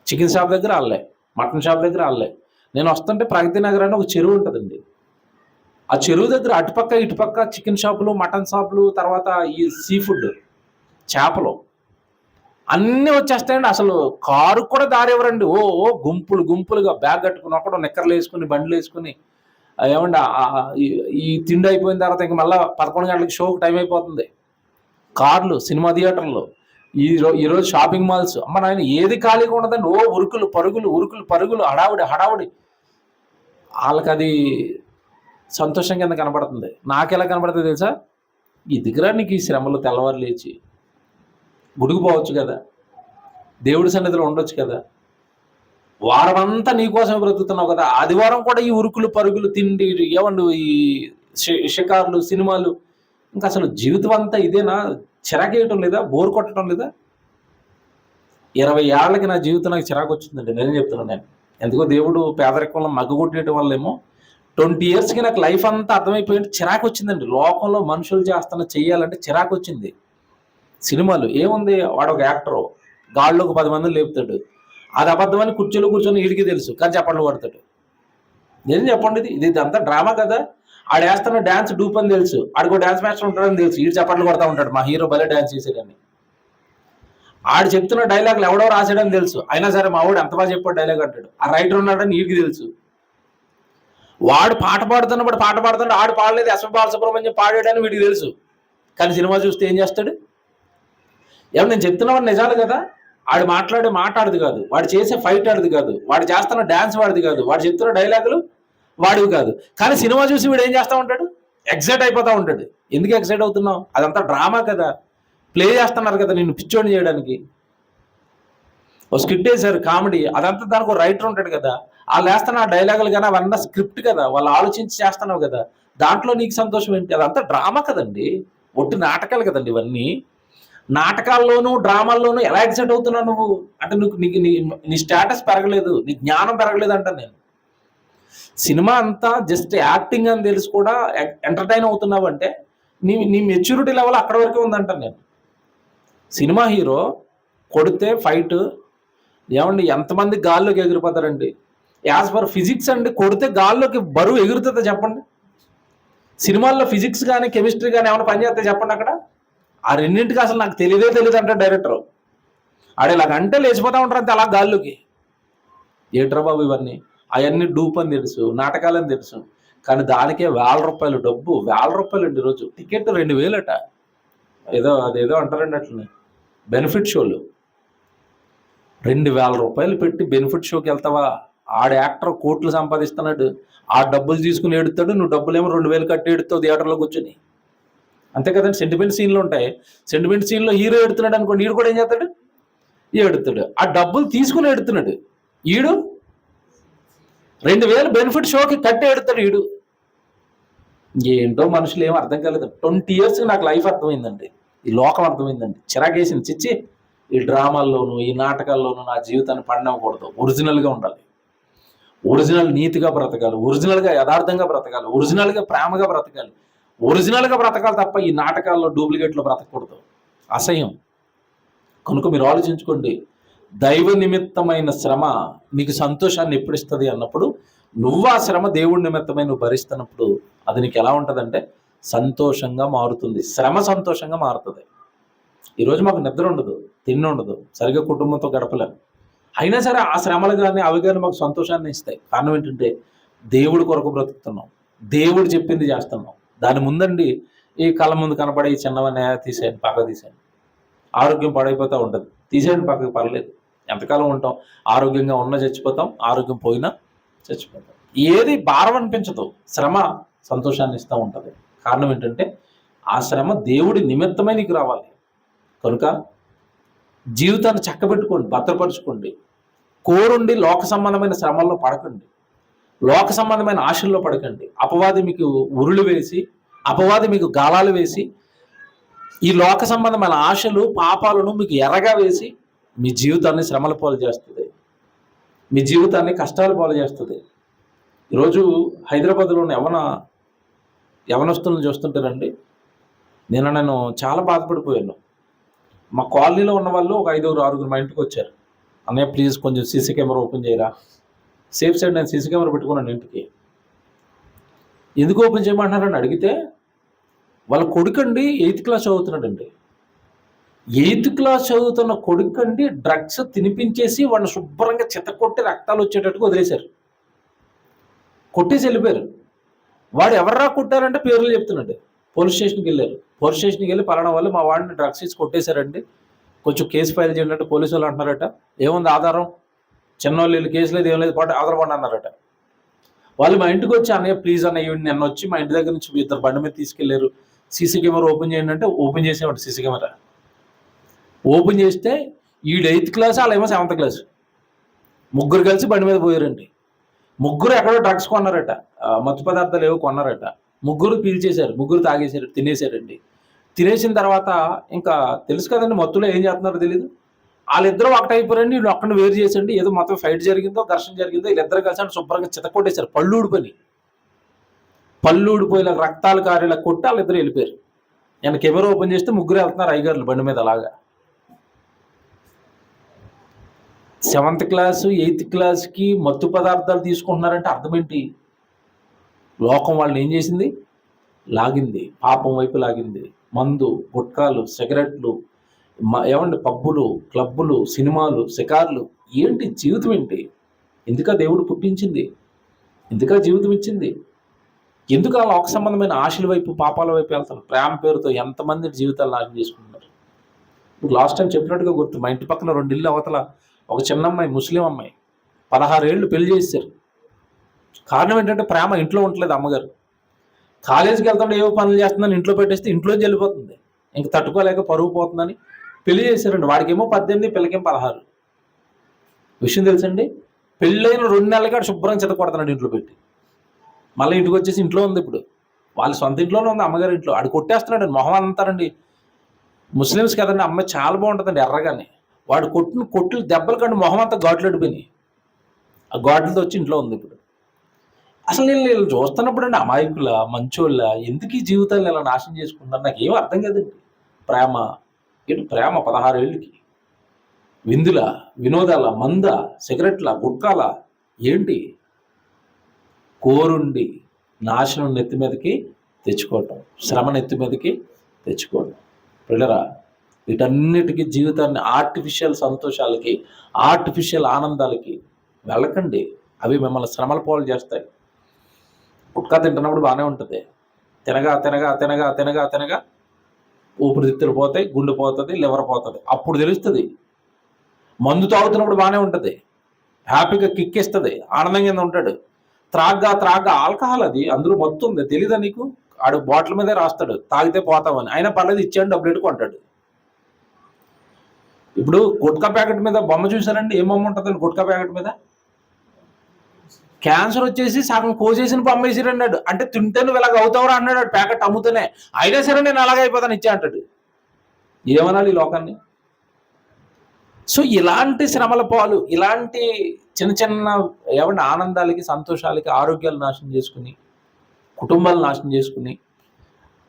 చికెన్ షాప్ దగ్గర వాళ్ళే, మటన్ షాప్ దగ్గర వాళ్ళే. నేను వస్తుంటే ప్రగతి నగర్ అని ఒక చెరువు ఉంటుందండి, ఆ చెరువు దగ్గర అటుపక్క ఇటుపక్క చికెన్ షాపులు, మటన్ షాపులు, తర్వాత ఈ సీ ఫుడ్ చేపలు అన్నీ వచ్చేస్తాయండి. అసలు కారు కూడా దారి ఎవరండి. ఓ గుంపులు గుంపులుగా బ్యాగ్ కట్టుకుని ఒకడు నిక్కర్లు వేసుకుని బండ్లు వేసుకుని ఏమండి ఈ తిండి అయిపోయిన తర్వాత ఇంక మళ్ళీ 11 గంటలకి షోకి టైం అయిపోతుంది. కార్లు, సినిమా థియేటర్లు, ఈరోజు షాపింగ్ మాల్స్, అమ్మ నాయన ఏది ఖాళీగా ఉండదండి. ఉరుకులు పరుగులు, హడావుడి. వాళ్ళకి అది సంతోషం కింద కనబడుతుంది. నాకెలా కనబడుతుంది తెలుసా? ఈ దగ్గర నీకు ఈ శ్రమలు తెల్లవారు లేచి గుడికి పోవచ్చు కదా, దేవుడి సన్నిధిలో ఉండొచ్చు కదా, వారం అంతా నీకోసం బ్రతుకుతున్నావు కదా, ఆదివారం కూడా ఈ ఉరుకులు పరుగులు, తిండి, ఏమండు ఈ షికార్లు, సినిమాలు, ఇంకా అసలు జీవితం అంతా ఇదేనా? చిరాకేయటం లేదా? బోర్ కొట్టడం లేదా? 20 ఏళ్ళకి నా జీవితం నాకు చిరాకు వచ్చిందండి, నేనే చెప్తున్నాను. నేను ఎందుకో దేవుడు పేదరికంలో మగ్గగొట్టేయటం వల్లేమో 20 ఇయర్స్కి నాకు లైఫ్ అంతా అర్థమైపోయింది, చిరాకు వచ్చిందండి. లోకంలో మనుషులు చెయ్యాలంటే చిరాకు వచ్చింది. సినిమాలు ఏముంది, వాడు ఒక యాక్టరు గాళ్ళకు 10 మందిని లేపుతాడు, అది అబద్ధమని కుర్చీలో కూర్చొని వీడికి తెలుసు, కానీ చప్పట్లు కొడతాడు. ఏం చెప్పండి, ఇది అంతా డ్రామా కదా. ఆడు వేస్తున్న డ్యాన్స్ డూప్ అని తెలుసు, ఆడికో డ్యాన్స్ మాస్టర్ ఉంటాడని తెలుసు, వీడు చప్పట్లు కొడతా ఉంటాడు, మా హీరో భలే డ్యాన్స్ చేసాడని. ఆడు చెప్తున్న డైలాగులు ఎవడో రాసాడని తెలుసు, అయినా సరే మా వాడు ఎంత బాగా చెప్పాడు డైలాగ్ అంటాడు. ఆ రైటర్ ఉన్నాడని వీడికి తెలుసు. వాడు పాట పాడుతున్నప్పుడు ఆడు పాడలేదు, ఎస్ఎం బాలసుబ్రహ్మణ్యం పాడాడని వీడికి తెలుసు, కానీ సినిమా చూస్తే ఏం చేస్తాడు? ఏమన్నా నేను చెప్తున్నవాడు నిజాలు కదా. ఆడు మాట్లాడే మాట ఆడిది కాదు, వాడు చేసే ఫైట్ ఆడిది కాదు, వాడు చేస్తున్న డ్యాన్స్ వాడిది కాదు, వాడు చెప్తున్న డైలాగులు వాడివి కాదు. కానీ సినిమా చూసి వీడు ఏం చేస్తూ ఉంటాడు? ఎక్సైట్ అయిపోతూ ఉంటాడు. ఎందుకు ఎక్సైట్ అవుతున్నావు? అదంతా డ్రామా కదా, ప్లే చేస్తున్నారు కదా నిన్ను పిచ్చోని చేయడానికి. ఓ స్కిట్ వేశారు కామెడీ, అదంతా దానికి ఒక రైటర్ ఉంటాడు కదా, వాళ్ళు వేస్తున్న ఆ డైలాగులు కానీ అవన్నీ స్క్రిప్ట్ కదా, వాళ్ళు ఆలోచించి చేస్తున్నావు కదా, దాంట్లో నీకు సంతోషం ఏంటి? అదంతా డ్రామా కదండి, ఒట్టి నాటకాలు కదండి ఇవన్నీ. నాటకాల్లోనూ డ్రామాల్లోనూ ఎలా ఎక్సైట్ అవుతున్నావు నువ్వు అంటే నీకు నీ స్టేటస్ పెరగలేదు, నీ జ్ఞానం పెరగలేదు అంటాను నేను. సినిమా అంతా జస్ట్ యాక్టింగ్ అని తెలిసి కూడా ఎంటర్టైన్ అవుతున్నావు అంటే నీ మెచ్యూరిటీ లెవెల్ అక్కడ వరకే ఉందంటాను నేను. సినిమా హీరో కొడితే ఫైట్, ఏమండి ఎంతమంది గాల్లోకి ఎగిరిపోతారండి? యాజ్ పర్ ఫిజిక్స్ అండి, కొడితే గాల్లోకి బరువు ఎగురుతుందా చెప్పండి? సినిమాల్లో ఫిజిక్స్ కానీ కెమిస్ట్రీ కానీ ఏమైనా పని చేస్తే చెప్పండి అక్కడ? ఆ రెండింటికి అసలు నాకు తెలియదు అంటారు డైరెక్టర్. ఆడేలాగంటే లేచిపోతా ఉంటారు అంతే అలా గాల్లోకి. ఏట్రా బాబు ఇవన్నీ? అవన్నీ డూప్ అని తెలుసు, నాటకాలని తెలుసు, కానీ దానికే ₹1000 డబ్బు. ₹1000 అండి ఈరోజు. టికెట్ 2000 అదేదో అంటారండి అట్లనే, బెనిఫిట్ షోలు. ₹2000 పెట్టి బెనిఫిట్ షోకి వెళ్తావా? ఆడ యాక్టర్ కోట్లు సంపాదిస్తున్నాడు, ఆ డబ్బులు తీసుకుని ఏడుతాడు, నువ్వు డబ్బులేమో 2000 కట్టి ఏడుతావు థియేటర్లో కూర్చొని. అంతే కదండి. సెంటిమెంట్ సీన్లు ఉంటాయి, సెంటిమెంట్ సీన్లో హీరో ఎడుతున్నాడు అనుకోండి, ఈడు కూడా ఏం చేస్తాడు? ఏడుతాడు. ఆ డబ్బులు తీసుకుని ఎడుతున్నాడు ఈడు. 2000 బెనిఫిట్ షోకి కట్టి ఎడుతాడు ఈడు. ఏంటో మనుషులు ఏమో అర్థం కాలేదు. 20 years నాకు లైఫ్ అర్థమైందండి, ఈ లోకం అర్థమైందండి. చిరాకేసింది. చిచ్చి, ఈ డ్రామాల్లోనూ ఈ నాటకాల్లోనూ నా జీవితాన్ని పండవకూడదు. ఒరిజినల్గా ఉండాలి, ఒరిజినల్ నీతిగా బ్రతకాలి, ఒరిజినల్గా యథార్థంగా బ్రతకాలి, ఒరిజినల్గా ప్రేమగా బ్రతకాలి, ఒరిజినల్గా బ్రతకాలి తప్ప ఈ నాటకాల్లో డూప్లికేట్లో బ్రతకూడదు. అసహ్యం. కనుక మీరు ఆలోచించుకోండి, దైవ నిమిత్తమైన శ్రమ నీకు సంతోషాన్ని ఎప్పుడు ఇస్తుంది అన్నప్పుడు, నువ్వు ఆ శ్రమ దేవుడి నిమిత్తమై నువ్వు భరిస్తున్నప్పుడు అది నీకు ఎలా ఉంటుందంటే సంతోషంగా మారుతుంది. శ్రమ సంతోషంగా మారుతుంది. ఈరోజు మాకు నిద్ర ఉండదు, తిండి ఉండదు, సరిగ్గా కుటుంబంతో గడపలేము. అయినా సరే ఆ శ్రమలు కానీ అవి కానీ మాకు సంతోషాన్ని ఇస్తాయి. కారణం ఏంటంటే దేవుడి కొరకు బ్రతుకుతున్నాం, దేవుడు చెప్పింది చేస్తున్నాం. దాని ముందండి ఈ కళ్ళ ముందు కనపడే ఈ చిన్నవన్నీ తీసేయండి, పక్క తీసేయండి. ఆరోగ్యం పాడైపోతూ ఉంటుంది, తీసేయండి పక్కకి, పర్లేదు. ఎంతకాలం ఉంటాం? ఆరోగ్యంగా ఉన్నా చచ్చిపోతాం, ఆరోగ్యం పోయినా చచ్చిపోతాం. ఏది భారం అనిపించదు. శ్రమ సంతోషాన్ని ఇస్తూ ఉంటుంది. కారణం ఏంటంటే ఆ శ్రమ దేవుడి నిమిత్తమై నీకు రావాలి. కనుక జీవితాన్ని చక్కబెట్టుకోండి, భద్రపరచుకోండి. కోరుండి లోక సంబంధమైన శ్రమల్లో పడకండి, లోక సంబంధమైన ఆశల్లో పడకండి. అపవాది మీకు ఉరులు వేసి, అపవాది మీకు గాలాలు వేసి, ఈ లోక సంబంధమైన ఆశలు పాపాలను మీకు ఎర్రగా వేసి మీ జీవితాన్ని శ్రమల పాలు చేస్తుంది, మీ జీవితాన్ని కష్టాల పాలు చేస్తుంది. ఈరోజు హైదరాబాద్లోని యవనస్తులను చూస్తుంటారండి. నేను చాలా బాధపడిపోయాను. మా కాలనీలో ఉన్న వాళ్ళు ఒక 5-6 మా ఇంటికి వచ్చారు. అన్నయ్య ప్లీజ్ కొంచెం సీసీ కెమెరా ఓపెన్ చేయరా. సేఫ్ సైడ్ నేను సీసీ కెమెరా పెట్టుకున్నాను ఇంటికి. ఎందుకు ఓపెన్ చేయమంటున్నారని అడిగితే, వాళ్ళ కొడుకండి 8th క్లాస్ చదువుతున్నాడండి. 8th క్లాస్ చదువుతున్న కొడుకండి డ్రగ్స్ తినిపించేసి వాడిని శుభ్రంగా చితకొట్టి రక్తాలు వచ్చేటట్టుగా వదిలేశారు. కొట్టేసి వెళ్ళిపోయారు. వాడు ఎవర్రా కొట్టారంటే పేర్లు చెప్తున్నాడు. పోలీస్ స్టేషన్కి వెళ్ళారు. పోలీస్ స్టేషన్కి వెళ్ళి పలానా వాళ్ళు మా వాడిని డ్రగ్స్ ఇచ్చి కొట్టేశారండి, కొంచెం కేసు ఫైల్ చేయండి పోలీసు వాళ్ళు అంటున్నారట. ఏముంది ఆధారం? చిన్నవాళ్ళు వీళ్ళు కేసు లేదు ఏం లేదు, పాటు ఆధారపడి అన్నారట. వాళ్ళు మా ఇంటికి వచ్చి, అన్నయ్య ప్లీజ్ అన్నయ్య నిన్న వచ్చి మా ఇంటి దగ్గర నుంచి 2 బండి మీద తీసుకెళ్లారు, సీసీ కెమెరా ఓపెన్ చేయండి అంటే ఓపెన్ చేసేవాడు. సీసీ కెమెరా ఓపెన్ చేస్తే ఈడు 8th క్లాస్, వాళ్ళేమో 7th క్లాస్. ముగ్గురు కలిసి బండి మీద పోయారండి. ముగ్గురు ఎక్కడో డ్రగ్స్ కొన్నారట, మత్తు పదార్థాలు ఏవో కొన్నారట. ముగ్గురు పీల్చేశారు, ముగ్గురు తాగేశారు, తినేశారండి. తినేసిన తర్వాత ఇంకా తెలుసు కదండి, మత్తులో ఏం చేస్తున్నారో తెలియదు. వాళ్ళిద్దరూ ఒకటైపోయారండి. వీళ్ళు ఒక్కడిని వేరు చేసండి, ఏదో మొత్తం ఫైట్ జరిగిందో ఘర్షణ జరిగిందో, వీళ్ళిద్దరు కలిసి అంటే శుభ్రంగా చితకొట్టేశారు. పళ్ళు ఊడిపోయి రక్తాలు కారేలా కొట్టి వాళ్ళిద్దరు వెళ్ళిపోయారు. నేను కెమెరా ఓపెన్ చేస్తే ముగ్గురు వెళ్తున్నారు అయ్యగారులు బండి మీద. అలాగా 7th క్లాస్ 8th క్లాస్కి మత్తు పదార్థాలు తీసుకుంటున్నారంటే అర్థం ఏంటి? లోకం వాళ్ళని ఏం చేసింది? లాగింది, పాపం వైపు లాగింది. మందు, గుట్కాలు, సిగరెట్లు, ఏమండి పబ్బులు, క్లబ్బులు, సినిమాలు, షికార్లు. ఏంటి జీవితం ఏంటి? ఎందుక దేవుడు పుట్టించింది? ఎందుక జీవితం ఇచ్చింది? ఎందుకు ఆ లోక సంబంధమైన ఆశల వైపు, పాపాల వైపు వెళ్తారు? ప్రేమ పేరుతో ఎంతమంది జీవితాలు నాశనం చేసుకుంటున్నారు. ఇప్పుడు లాస్ట్ టైం చెప్పినట్టుగా గుర్తు, మా ఇంటి పక్కన 2 ఇళ్ళు అవతల ఒక చిన్న అమ్మాయి, ముస్లిం అమ్మాయి, 16 ఏళ్ళు పెళ్లి చేశారు. కారణం ఏంటంటే ప్రేమ. ఇంట్లో ఉండలేదు అమ్మగారు. కాలేజీకి వెళ్తుంటే ఏవో పనులు చేస్తుందని ఇంట్లో పెట్టేస్తే ఇంట్లోంచి వెళ్ళిపోతుంది, ఇంక తట్టుకోలేక పరువు పోతుందని పెళ్లి చేశారండి. వాడికేమో 18, పిల్లకేమో 16. విషయం తెలుసండి, పెళ్ళైన 2 నెలలకి శుభ్రం చెత్త కొడుతున్నాడు ఇంట్లో పెట్టి. మళ్ళీ ఇంటికి వచ్చేసి ఇంట్లో ఉంది. ఇప్పుడు వాళ్ళ సొంత ఇంట్లోనే ఉంది, అమ్మగారి ఇంట్లో. ఆడు కొట్టేస్తున్నాడు మొహం అంటారండి. ముస్లిమ్స్ కదండి, అమ్మాయి చాలా బాగుంటుందండి ఎర్రగానే. వాడు కొట్టిన కొట్లు దెబ్బలు కంటే మొహం అంతా ఘాట్లు అడిపోయినాయి. ఆ ఘాట్లతో వచ్చి ఇంట్లో ఉంది ఇప్పుడు. అసలు నేను వీళ్ళు చూస్తున్నప్పుడు అండి, అమాయకుల మంచోళ్ళ ఎందుకు ఈ జీవితాలను ఇలా నాశనం చేసుకుంటారు నాకు ఏం అర్థం కదండి. ప్రేమ, ఏంటి ప్రేమ 16 ఏళ్ళకి, విందుల, వినోదాల, మంద, సిగరెట్ల, గుట్కాల, ఏంటి? కోరుండి నాశనం నెత్తి మీదకి తెచ్చుకోవటం, శ్రమ నెత్తి మీదకి తెచ్చుకోవటం. పిల్లరా, వీటన్నిటికీ జీవితాన్ని ఆర్టిఫిషియల్ సంతోషాలకి, ఆర్టిఫిషియల్ ఆనందాలకి వెళ్ళకండి. అవి మిమ్మల్ని శ్రమల పాలు చేస్తాయి. గుట్కా తింటున్నప్పుడు బాగానే ఉంటుంది, తినగా తినగా తినగా తినగా తినగా ఊపిరితిత్తులు పోతాయి, గుండె పోతుంది, లివర్ పోతుంది, అప్పుడు తెలుస్తుంది. మందు తాగుతున్నప్పుడు బాగానే ఉంటుంది, హ్యాపీగా కిక్కిస్తుంది, ఆనందంగా ఉంటాడు. త్రాగ్గా ఆల్కహాల్, అది అందులో మొత్తం ఉంది, తెలీదా నీకు? ఆడు బాటిల్ మీదే రాస్తాడు తాగితే పోతామని, అయినా పర్లేదు ఇచ్చాడు, డబ్బులు పెట్టుకుంటాడు. ఇప్పుడు గుట్కా ప్యాకెట్ మీద బొమ్మ చూసారండి, ఏం బొమ్మ ఉంటుందండి గుట్కా ప్యాకెట్ మీద? క్యాన్సర్ వచ్చేసి సగం కోసేసిన బొమ్మ వేసిరు అన్నాడు. అంటే తింటే నువ్వు ఇలాగ అవుతావురా అన్నాడు ప్యాకెట్ అమ్ముతూనే. అయినా సరే నేను అలాగే అయిపోతాను ఇచ్చా అంటాడు. ఏమనాలి ఈ లోకాన్ని? సో ఇలాంటి శ్రమల పాలు, ఇలాంటి చిన్న చిన్న ఏమంటే ఆనందాలకి, సంతోషాలకి ఆరోగ్యాలు నాశనం చేసుకుని, కుటుంబాలు నాశనం చేసుకుని,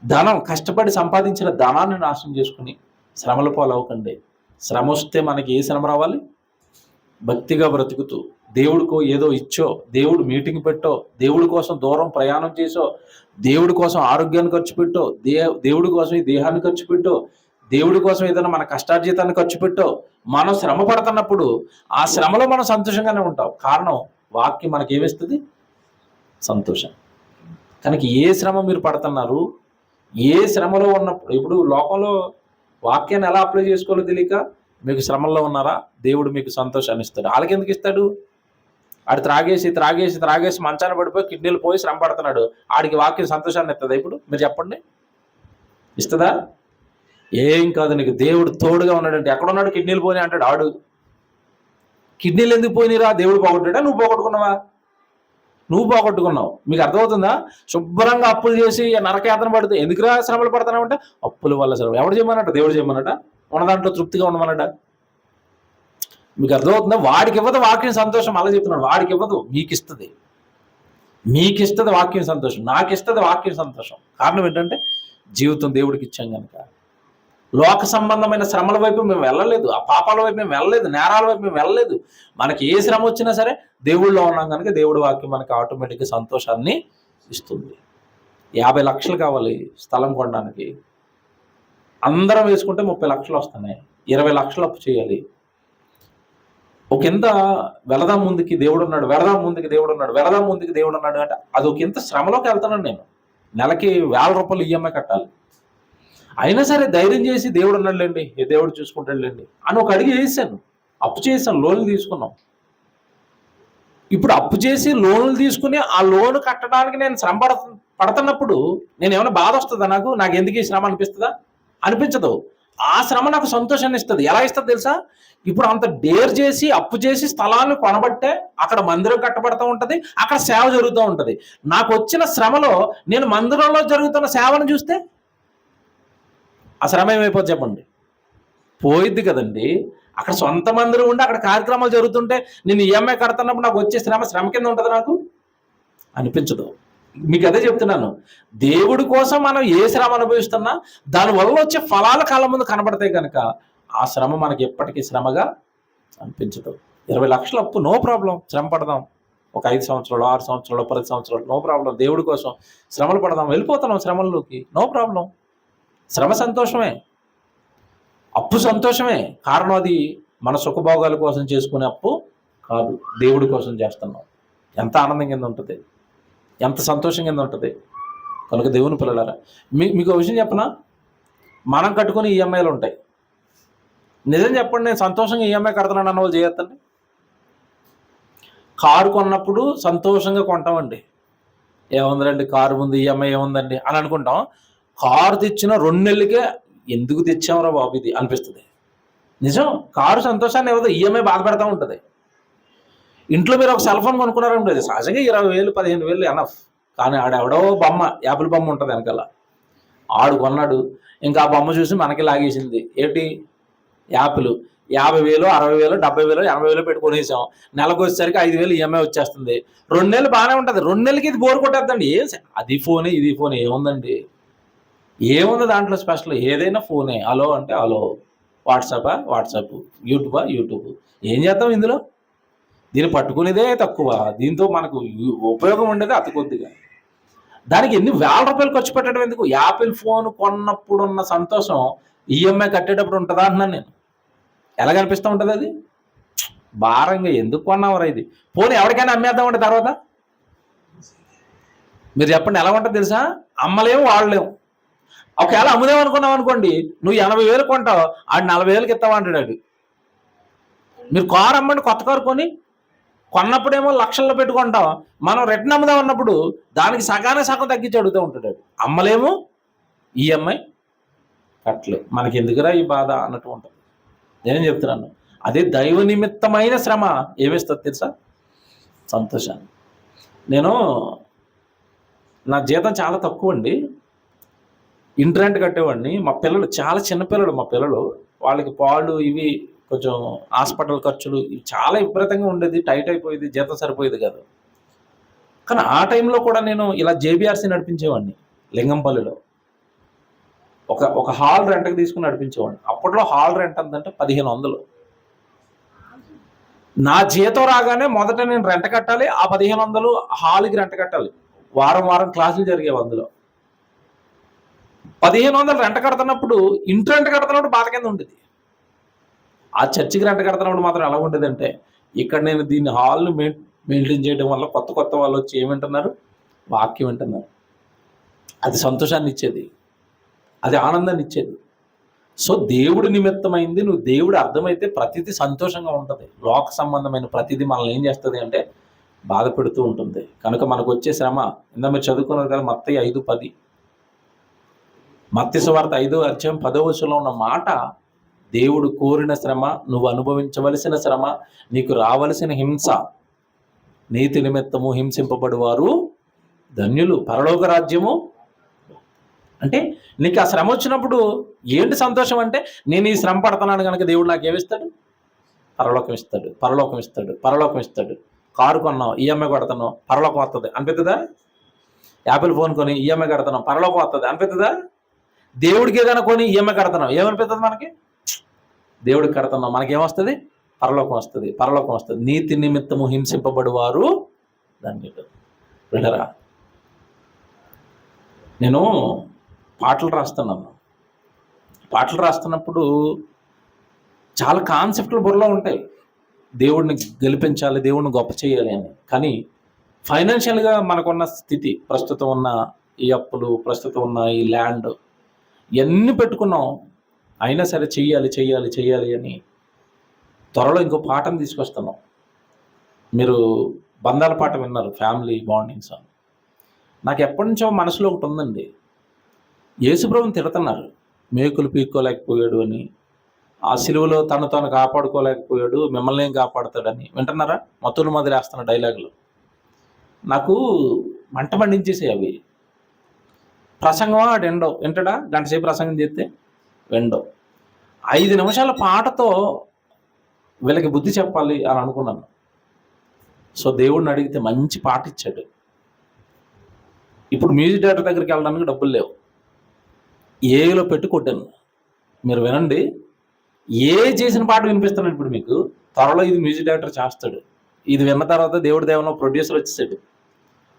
ధనం కష్టపడి సంపాదించిన ధనాన్ని నాశనం చేసుకుని శ్రమల పాలు అవ్వకండి. శ్రమ వస్తే మనకి ఏ శ్రమ రావాలి? భక్తిగా బ్రతుకుతూ, దేవుడికో ఏదో ఇచ్చో, దేవుడు మీటింగ్ పెట్టో, దేవుడి కోసం దూరం ప్రయాణం చేసో, దేవుడి కోసం ఆరోగ్యాన్ని ఖర్చు పెట్టో, దేవుడి కోసం ఈ దేహాన్ని ఖర్చు పెట్టో, దేవుడి కోసం ఏదైనా మన కష్టార్జితాన్ని ఖర్చు పెట్టో, మనం శ్రమ పడుతున్నప్పుడు ఆ శ్రమలో మనం సంతోషంగానే ఉంటాం. కారణం వాక్యం మనకి ఏమిస్తుంది? సంతోషం. కనుక ఏ శ్రమ మీరు పడుతున్నారు, ఏ శ్రమలో ఉన్నప్పుడు, ఇప్పుడు లోకంలో వాక్యాన్ని ఎలా అప్లై చేసుకోవాలో తెలియక మీకు శ్రమల్లో ఉన్నారా, దేవుడు మీకు సంతోషాన్ని ఇస్తాడు. వాళ్ళకి ఎందుకు ఇస్తాడు? ఆడు త్రాగేసి త్రాగేసి త్రాగేసి మంచాన పడిపోయి కిడ్నీలు పోయి శ్రమ పడుతున్నాడు. ఆడికి వాక్యం సంతోషాన్ని ఇస్తుందా? ఇప్పుడు మీరు చెప్పండి, ఇస్తుందా? ఏం కాదు, నీకు దేవుడు తోడుగా ఉన్నాడంటే. ఎక్కడున్నాడు? కిడ్నీలు పోయి అంటాడు ఆడు. కిడ్నీలు ఎందుకు పోయినరా? దేవుడు పోగొట్టాడా? నువ్వు పోగొట్టుకున్నావా? నువ్వు పోగొట్టుకున్నావు. మీకు అర్థమవుతుందా? శుభ్రంగా అప్పులు చేసి నరకయాతన పడితే ఎందుకురా శ్రమలు పడుతున్నావు అంటే, అప్పుల వల్ల శ్రమ. ఎవడు చేయమన్నట? దేవుడు చేయమన్నట? ఉన్న దాంట్లో తృప్తిగా ఉండమన్నట? మీకు అర్థమవుతుందా? వాడికి ఇవ్వదు వాక్యం సంతోషం. అలా చెప్తున్నాడు, వాడికి ఇవ్వదు, మీకు ఇస్తుంది. మీకు ఇస్తుంది వాక్యం సంతోషం, నాకు ఇస్తుంది వాక్యం సంతోషం. కారణం ఏంటంటే జీవితం దేవుడికి ఇచ్చాం కనుక. లోక సంబంధమైన శ్రమల వైపు మేము వెళ్ళలేదు, ఆ పాపాల వైపు మేము వెళ్ళలేదు, నేరాల వైపు మేము వెళ్ళలేదు. మనకి ఏ శ్రమ వచ్చినా సరే దేవుళ్ళలో ఉన్నాం కనుక దేవుడి వాక్యం మనకి ఆటోమేటిక్గా సంతోషాన్ని ఇస్తుంది. 50 లక్షలు కావాలి స్థలం కొనడానికి, అందరం వేసుకుంటే 30 లక్షలు వస్తున్నాయి. 20 లక్షలు అప్పు చేయాలి. ఒక ఇంత వెళదాం ముందుకి దేవుడు ఉన్నాడు, వెళదాం ముందుకి దేవుడు ఉన్నాడు, వెళదాం ముందుకి దేవుడు ఉన్నాడు అంటే అది ఒక ఇంత శ్రమలోకి వెళ్తున్నాను నేను. నెలకి 1000 రూపాయలు ఈఎంఐ కట్టాలి. అయినా సరే ధైర్యం చేసి దేవుడు ఉన్నాడులేండి, ఏ దేవుడు చూసుకుంటాడులేండి అని ఒక అడిగి వేసాను. అప్పు చేశాను, లోన్లు తీసుకున్నాం. ఇప్పుడు అప్పు చేసి లోన్లు తీసుకుని ఆ లోన్ కట్టడానికి నేను శ్రమ పడుతున్నప్పుడు నేను ఏమైనా బాధ వస్తుందా? నాకు ఎందుకు ఈ శ్రమ అనిపిస్తుందా? అనిపించదు. ఆ శ్రమ నాకు సంతోషాన్ని ఇస్తుంది. ఎలా ఇస్తుంది తెలుసా? ఇప్పుడు అంత డేర్ చేసి అప్పు చేసి స్థలాన్ని కొనబట్టే అక్కడ మందిరం కట్టబడుతూ ఉంటుంది, అక్కడ సేవ జరుగుతూ ఉంటుంది. నాకు వచ్చిన శ్రమలో నేను మందిరంలో జరుగుతున్న సేవను చూస్తే ఆ శ్రమ ఏమైపోతుంది చెప్పండి? పోయిద్ది కదండి. అక్కడ సొంత మందిరం ఉండి అక్కడ కార్యక్రమాలు జరుగుతుంటే నేను ఈఎంఐ కడుతున్నప్పుడు నాకు వచ్చే శ్రమ కింద ఉంటుంది, నాకు అనిపించదు. మీకు అదే చెప్తున్నాను, దేవుడి కోసం మనం ఏ శ్రమ అనుభవిస్తున్నా దానివల్ల వచ్చే ఫలాల కాలం ముందు కనబడతాయి కనుక ఆ శ్రమ మనకి ఎప్పటికీ శ్రమగా అనిపించదు. 20 లక్షల అప్పు, నో ప్రాబ్లం, శ్రమ పడదాం. ఒక 5 సంవత్సరాలు, 6 సంవత్సరాలు, 10 సంవత్సరాలు, నో ప్రాబ్లం. దేవుడి కోసం శ్రమలు పడదాం, వెళ్ళిపోతున్నాం శ్రమల్లోకి, నో ప్రాబ్లం. శ్రమ సంతోషమే, అప్పు సంతోషమే. కారణం అది మన సుఖభోగాల కోసం చేసుకునే అప్పు కాదు, దేవుడి కోసం చేస్తున్నాం. ఎంత ఆనందం కింద ఉంటుంది, ఎంత సంతోషం కింద ఉంటుంది. కనుక దేవుని పిల్లలారా, మీకు ఒక విషయం చెప్పనా? మనం కట్టుకుని ఈఎంఐలు ఉంటాయి. నిజం చెప్పండి, నేను సంతోషంగా ఈఎంఐ కడుతున్నాను అన్న వాళ్ళు చేయొద్దండి. కారు కొన్నప్పుడు సంతోషంగా కొంటామండి. ఏముందండి కారు ముందు ఈఎంఐ ఏముందండి అని అనుకుంటాం. కారు తెచ్చిన 2 నెలలకే ఎందుకు తెచ్చామరా బాబు ఇది అనిపిస్తుంది. నిజం, కారు సంతోషాన్ని ఇవ్వదు, ఈఎంఐ బాధ పెడతా ఉంటుంది. ఇంట్లో మీరు ఒక సెల్ ఫోన్ కొనుక్కున్నారంటే సహజంగా 20,000 15,000 ఎనఫ్. కానీ ఆడెవడో బొమ్మ, యాపిల్ బొమ్మ ఉంటుంది వెనకాల, ఆడు కొన్నాడు. ఇంకా ఆ బొమ్మ చూసి మనకి లాగేసింది. ఏంటి? యాపిల్ 50,000 60,000 70,000 80,000 పెట్టి కొనేసాం. నెలకు వచ్చేసరికి 5,000 ఈఎంఐ వచ్చేస్తుంది. 2 నెలలు బాగానే ఉంటుంది, 2 నెలలకి ఇది బోర్ కొట్టేద్దండి. అది ఫోనే ఇది ఫోనే ఏముందండి? ఏముంది దాంట్లో స్పెషల్? ఏదైనా ఫోనే. హలో అంటే హలో, వాట్సాప్, యూట్యూబ్. ఏం చేస్తాం ఇందులో? దీన్ని పట్టుకునేదే తక్కువ, దీంతో మనకు ఉపయోగం ఉండేది అతి కొద్దిగా. దానికి ఎన్ని వేల రూపాయలు ఖర్చు పెట్టడం ఎందుకు? యాపిల్ ఫోన్ కొన్నప్పుడు ఉన్న సంతోషం ఈఎంఐ కట్టేటప్పుడు ఉంటుందా అంటున్నాను నేను. ఎలా కనిపిస్తూ ఉంటుంది అది? భారంగా ఎందుకు కొన్నావరా ఇది? పోనీ ఎవరికైనా అమ్మేద్దామంటే తర్వాత మీరు చెప్పండి ఎలా ఉంటుంది తెలుసా? అమ్మలేము, వాడలేము. ఒకవేళ అమ్ముదాం అనుకున్నావు అనుకోండి, నువ్వు 80,000 కొంటావు, ఆడు 40,000కి ఇస్తావా అంటాడు. మీరు కారు అమ్మండి, కొత్త కారు కొన్నప్పుడేమో లక్షల్లో పెట్టుకుంటాం, మనం రిటర్న్ అమ్ముదాం అన్నప్పుడు దానికి సగం తగ్గించి అడుగుతూ ఉంటాడు. అమ్మలేము, ఈఎంఐ కట్టలేము, మనకి ఎందుకురా ఈ బాధ అన్నట్టు ఉంటుంది. నేనేం చెప్తున్నాను, అదే దైవ నిమిత్తమైన శ్రమ ఏమిస్తుంది తెలుసా? సంతోషాన్ని. నేను నా జీతం చాలా తక్కువ అండి, ఇంటరెంట్ కట్టేవాడిని. మా పిల్లలు చాలా చిన్నపిల్లలు, మా పిల్లలు వాళ్ళకి పాలు ఇవి కొంచెం హాస్పిటల్ ఖర్చులు ఇవి చాలా విపరీతంగా ఉండేది, టైట్ అయిపోయేది, జీతం సరిపోయేది కాదు. కానీ ఆ టైంలో కూడా నేను ఇలా జేబీఆర్సీ నడిపించేవాడిని లింగంపల్లిలో. ఒక హాల్ రెంట్కి తీసుకుని నడిపించేవాడిని. అప్పట్లో హాల్ రెంట్ అంతంటే 1500. నా జీతం రాగానే మొదట నేను రెంట్ కట్టాలి, ఆ 1500 హాల్కి రెంట్ కట్టాలి. వారం క్లాసులు జరిగేవి అందులో. 1500 రెంట్ కడుతున్నప్పుడు ఇంటి రెంట్ కడుతున్నప్పుడు బాధ కింద ఉండేది. ఆ చర్చికి రెంట్ కడుతున్నప్పుడు మాత్రం ఎలా ఉండేదంటే, ఇక్కడ నేను దీన్ని హాల్ని మెయింటైన్ చేయడం వల్ల కొత్త వాళ్ళు వచ్చి ఏమింటున్నారు? వాక్యం వింటున్నారు. అది సంతోషాన్ని ఇచ్చేది, అది ఆనందాన్ని ఇచ్చేది. సో దేవుడి నిమిత్తమైంది, నువ్వు దేవుడు అర్థమైతే ప్రతిదీ సంతోషంగా ఉంటుంది. లోక సంబంధమైన ప్రతిదీ మనల్ని ఏం చేస్తుంది అంటే బాధ పెడుతూ ఉంటుంది. కనుక మనకు వచ్చే శ్రమ, ఇందా మీరు చదువుకున్నారు కదా మత్తయి 5:10, మత్తయి సువార్త 5:10 ఉన్న మాట, దేవుడు కోరిన శ్రమ, నువ్వు అనుభవించవలసిన శ్రమ, నీకు రావలసిన హింస, నీతి నిమిత్తము హింసింపబడువారు ధన్యులు, పరలోక రాజ్యము. అంటే నీకు ఆ శ్రమ వచ్చినప్పుడు ఏంటి సంతోషం అంటే, నేను ఈ శ్రమ పడుతున్నాను కనుక దేవుడు నాకు ఏమిస్తాడు? పరలోకం ఇస్తాడు. కారు కొన్నావు, ఈఎంఐ కడుతున్నావు, పరలోకం వస్తుంది అనిపిస్తుందా? యాపిల్ ఫోన్ కొని ఈఎంఐ కడుతున్నావు, పరలోకం వస్తుంది అనిపిస్తుందా? దేవుడికి ఏదైనా కొని ఈఎంఐ కడుతున్నావు, ఏమనిపిస్తుంది మనకి? దేవుడికి కడుతున్నావు, మనకేమొస్తుంది? పరలోకం వస్తుంది. నీతి నిమిత్తము హింసింపబడువారు ధన్యులు. వినరా, నేను పాటలు రాస్తున్నప్పుడు చాలా కాన్సెప్ట్లు బుర్రలో ఉంటాయి. దేవుడిని గెలిపించాలి, దేవుడిని గొప్ప చేయాలి అని. కానీ ఫైనాన్షియల్గా మనకున్న స్థితి, ప్రస్తుతం ఉన్న ఈ అప్పులు, ప్రస్తుతం ఉన్న ఈ ల్యాండ్ ఇవన్నీ పెట్టుకున్నాం. అయినా సరే చెయ్యాలి అని త్వరలో ఇంకో పాటను తీసుకొస్తున్నాం. మీరు బంధాల పాట విన్నారు, ఫ్యామిలీ బాండింగ్స్ అని. నాకు ఎప్పటి నుంచో మనసులో ఒకటి ఉందండి. యేసుప్రభుని తిడుతున్నారు, మేకులు పీక్కోలేకపోయాడు అని, ఆ సిలువలో తను కాపాడుకోలేకపోయాడు, మిమ్మల్ని ఏం కాపాడుతాడని. వింటున్నారా? మతులు మొదలేస్తున్న డైలాగులు నాకు మంట మండించేసాయి అవి. ప్రసంగమా అటు వింటాడా? గంటసేపు ప్రసంగం చేస్తే విండో. 5 నిమిషాల పాటతో వీళ్ళకి బుద్ధి చెప్పాలి అని అనుకున్నాను. సో దేవుడిని అడిగితే మంచి పాట ఇచ్చాడు. ఇప్పుడు మ్యూజిక్ డైరెక్టర్ దగ్గరికి వెళ్ళడానికి డబ్బులు లేవు, ఏలో పెట్టి కొట్టాను. మీరు వినండి, ఏ చేసిన పాట వినిపిస్తున్నాడు ఇప్పుడు మీకు. త్వరలో ఇది మ్యూజిక్ డైరెక్టర్ చేస్తాడు. ఇది విన్న తర్వాత దేవుడి దేవనో ప్రొడ్యూసర్ వచ్చేసాడు,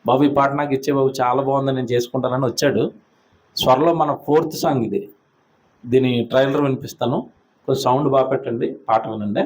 బాబు ఈ పాట నాకు ఇచ్చే బాబు, చాలా బాగుంది, నేను చేసుకుంటానని వచ్చాడు. స్వరలో మన 4th సాంగ్ ఇది. దీని ట్రైలర్ వినిపిస్తాను, కొంచెం సౌండ్ బాగా పెట్టండి, పాట వినండి.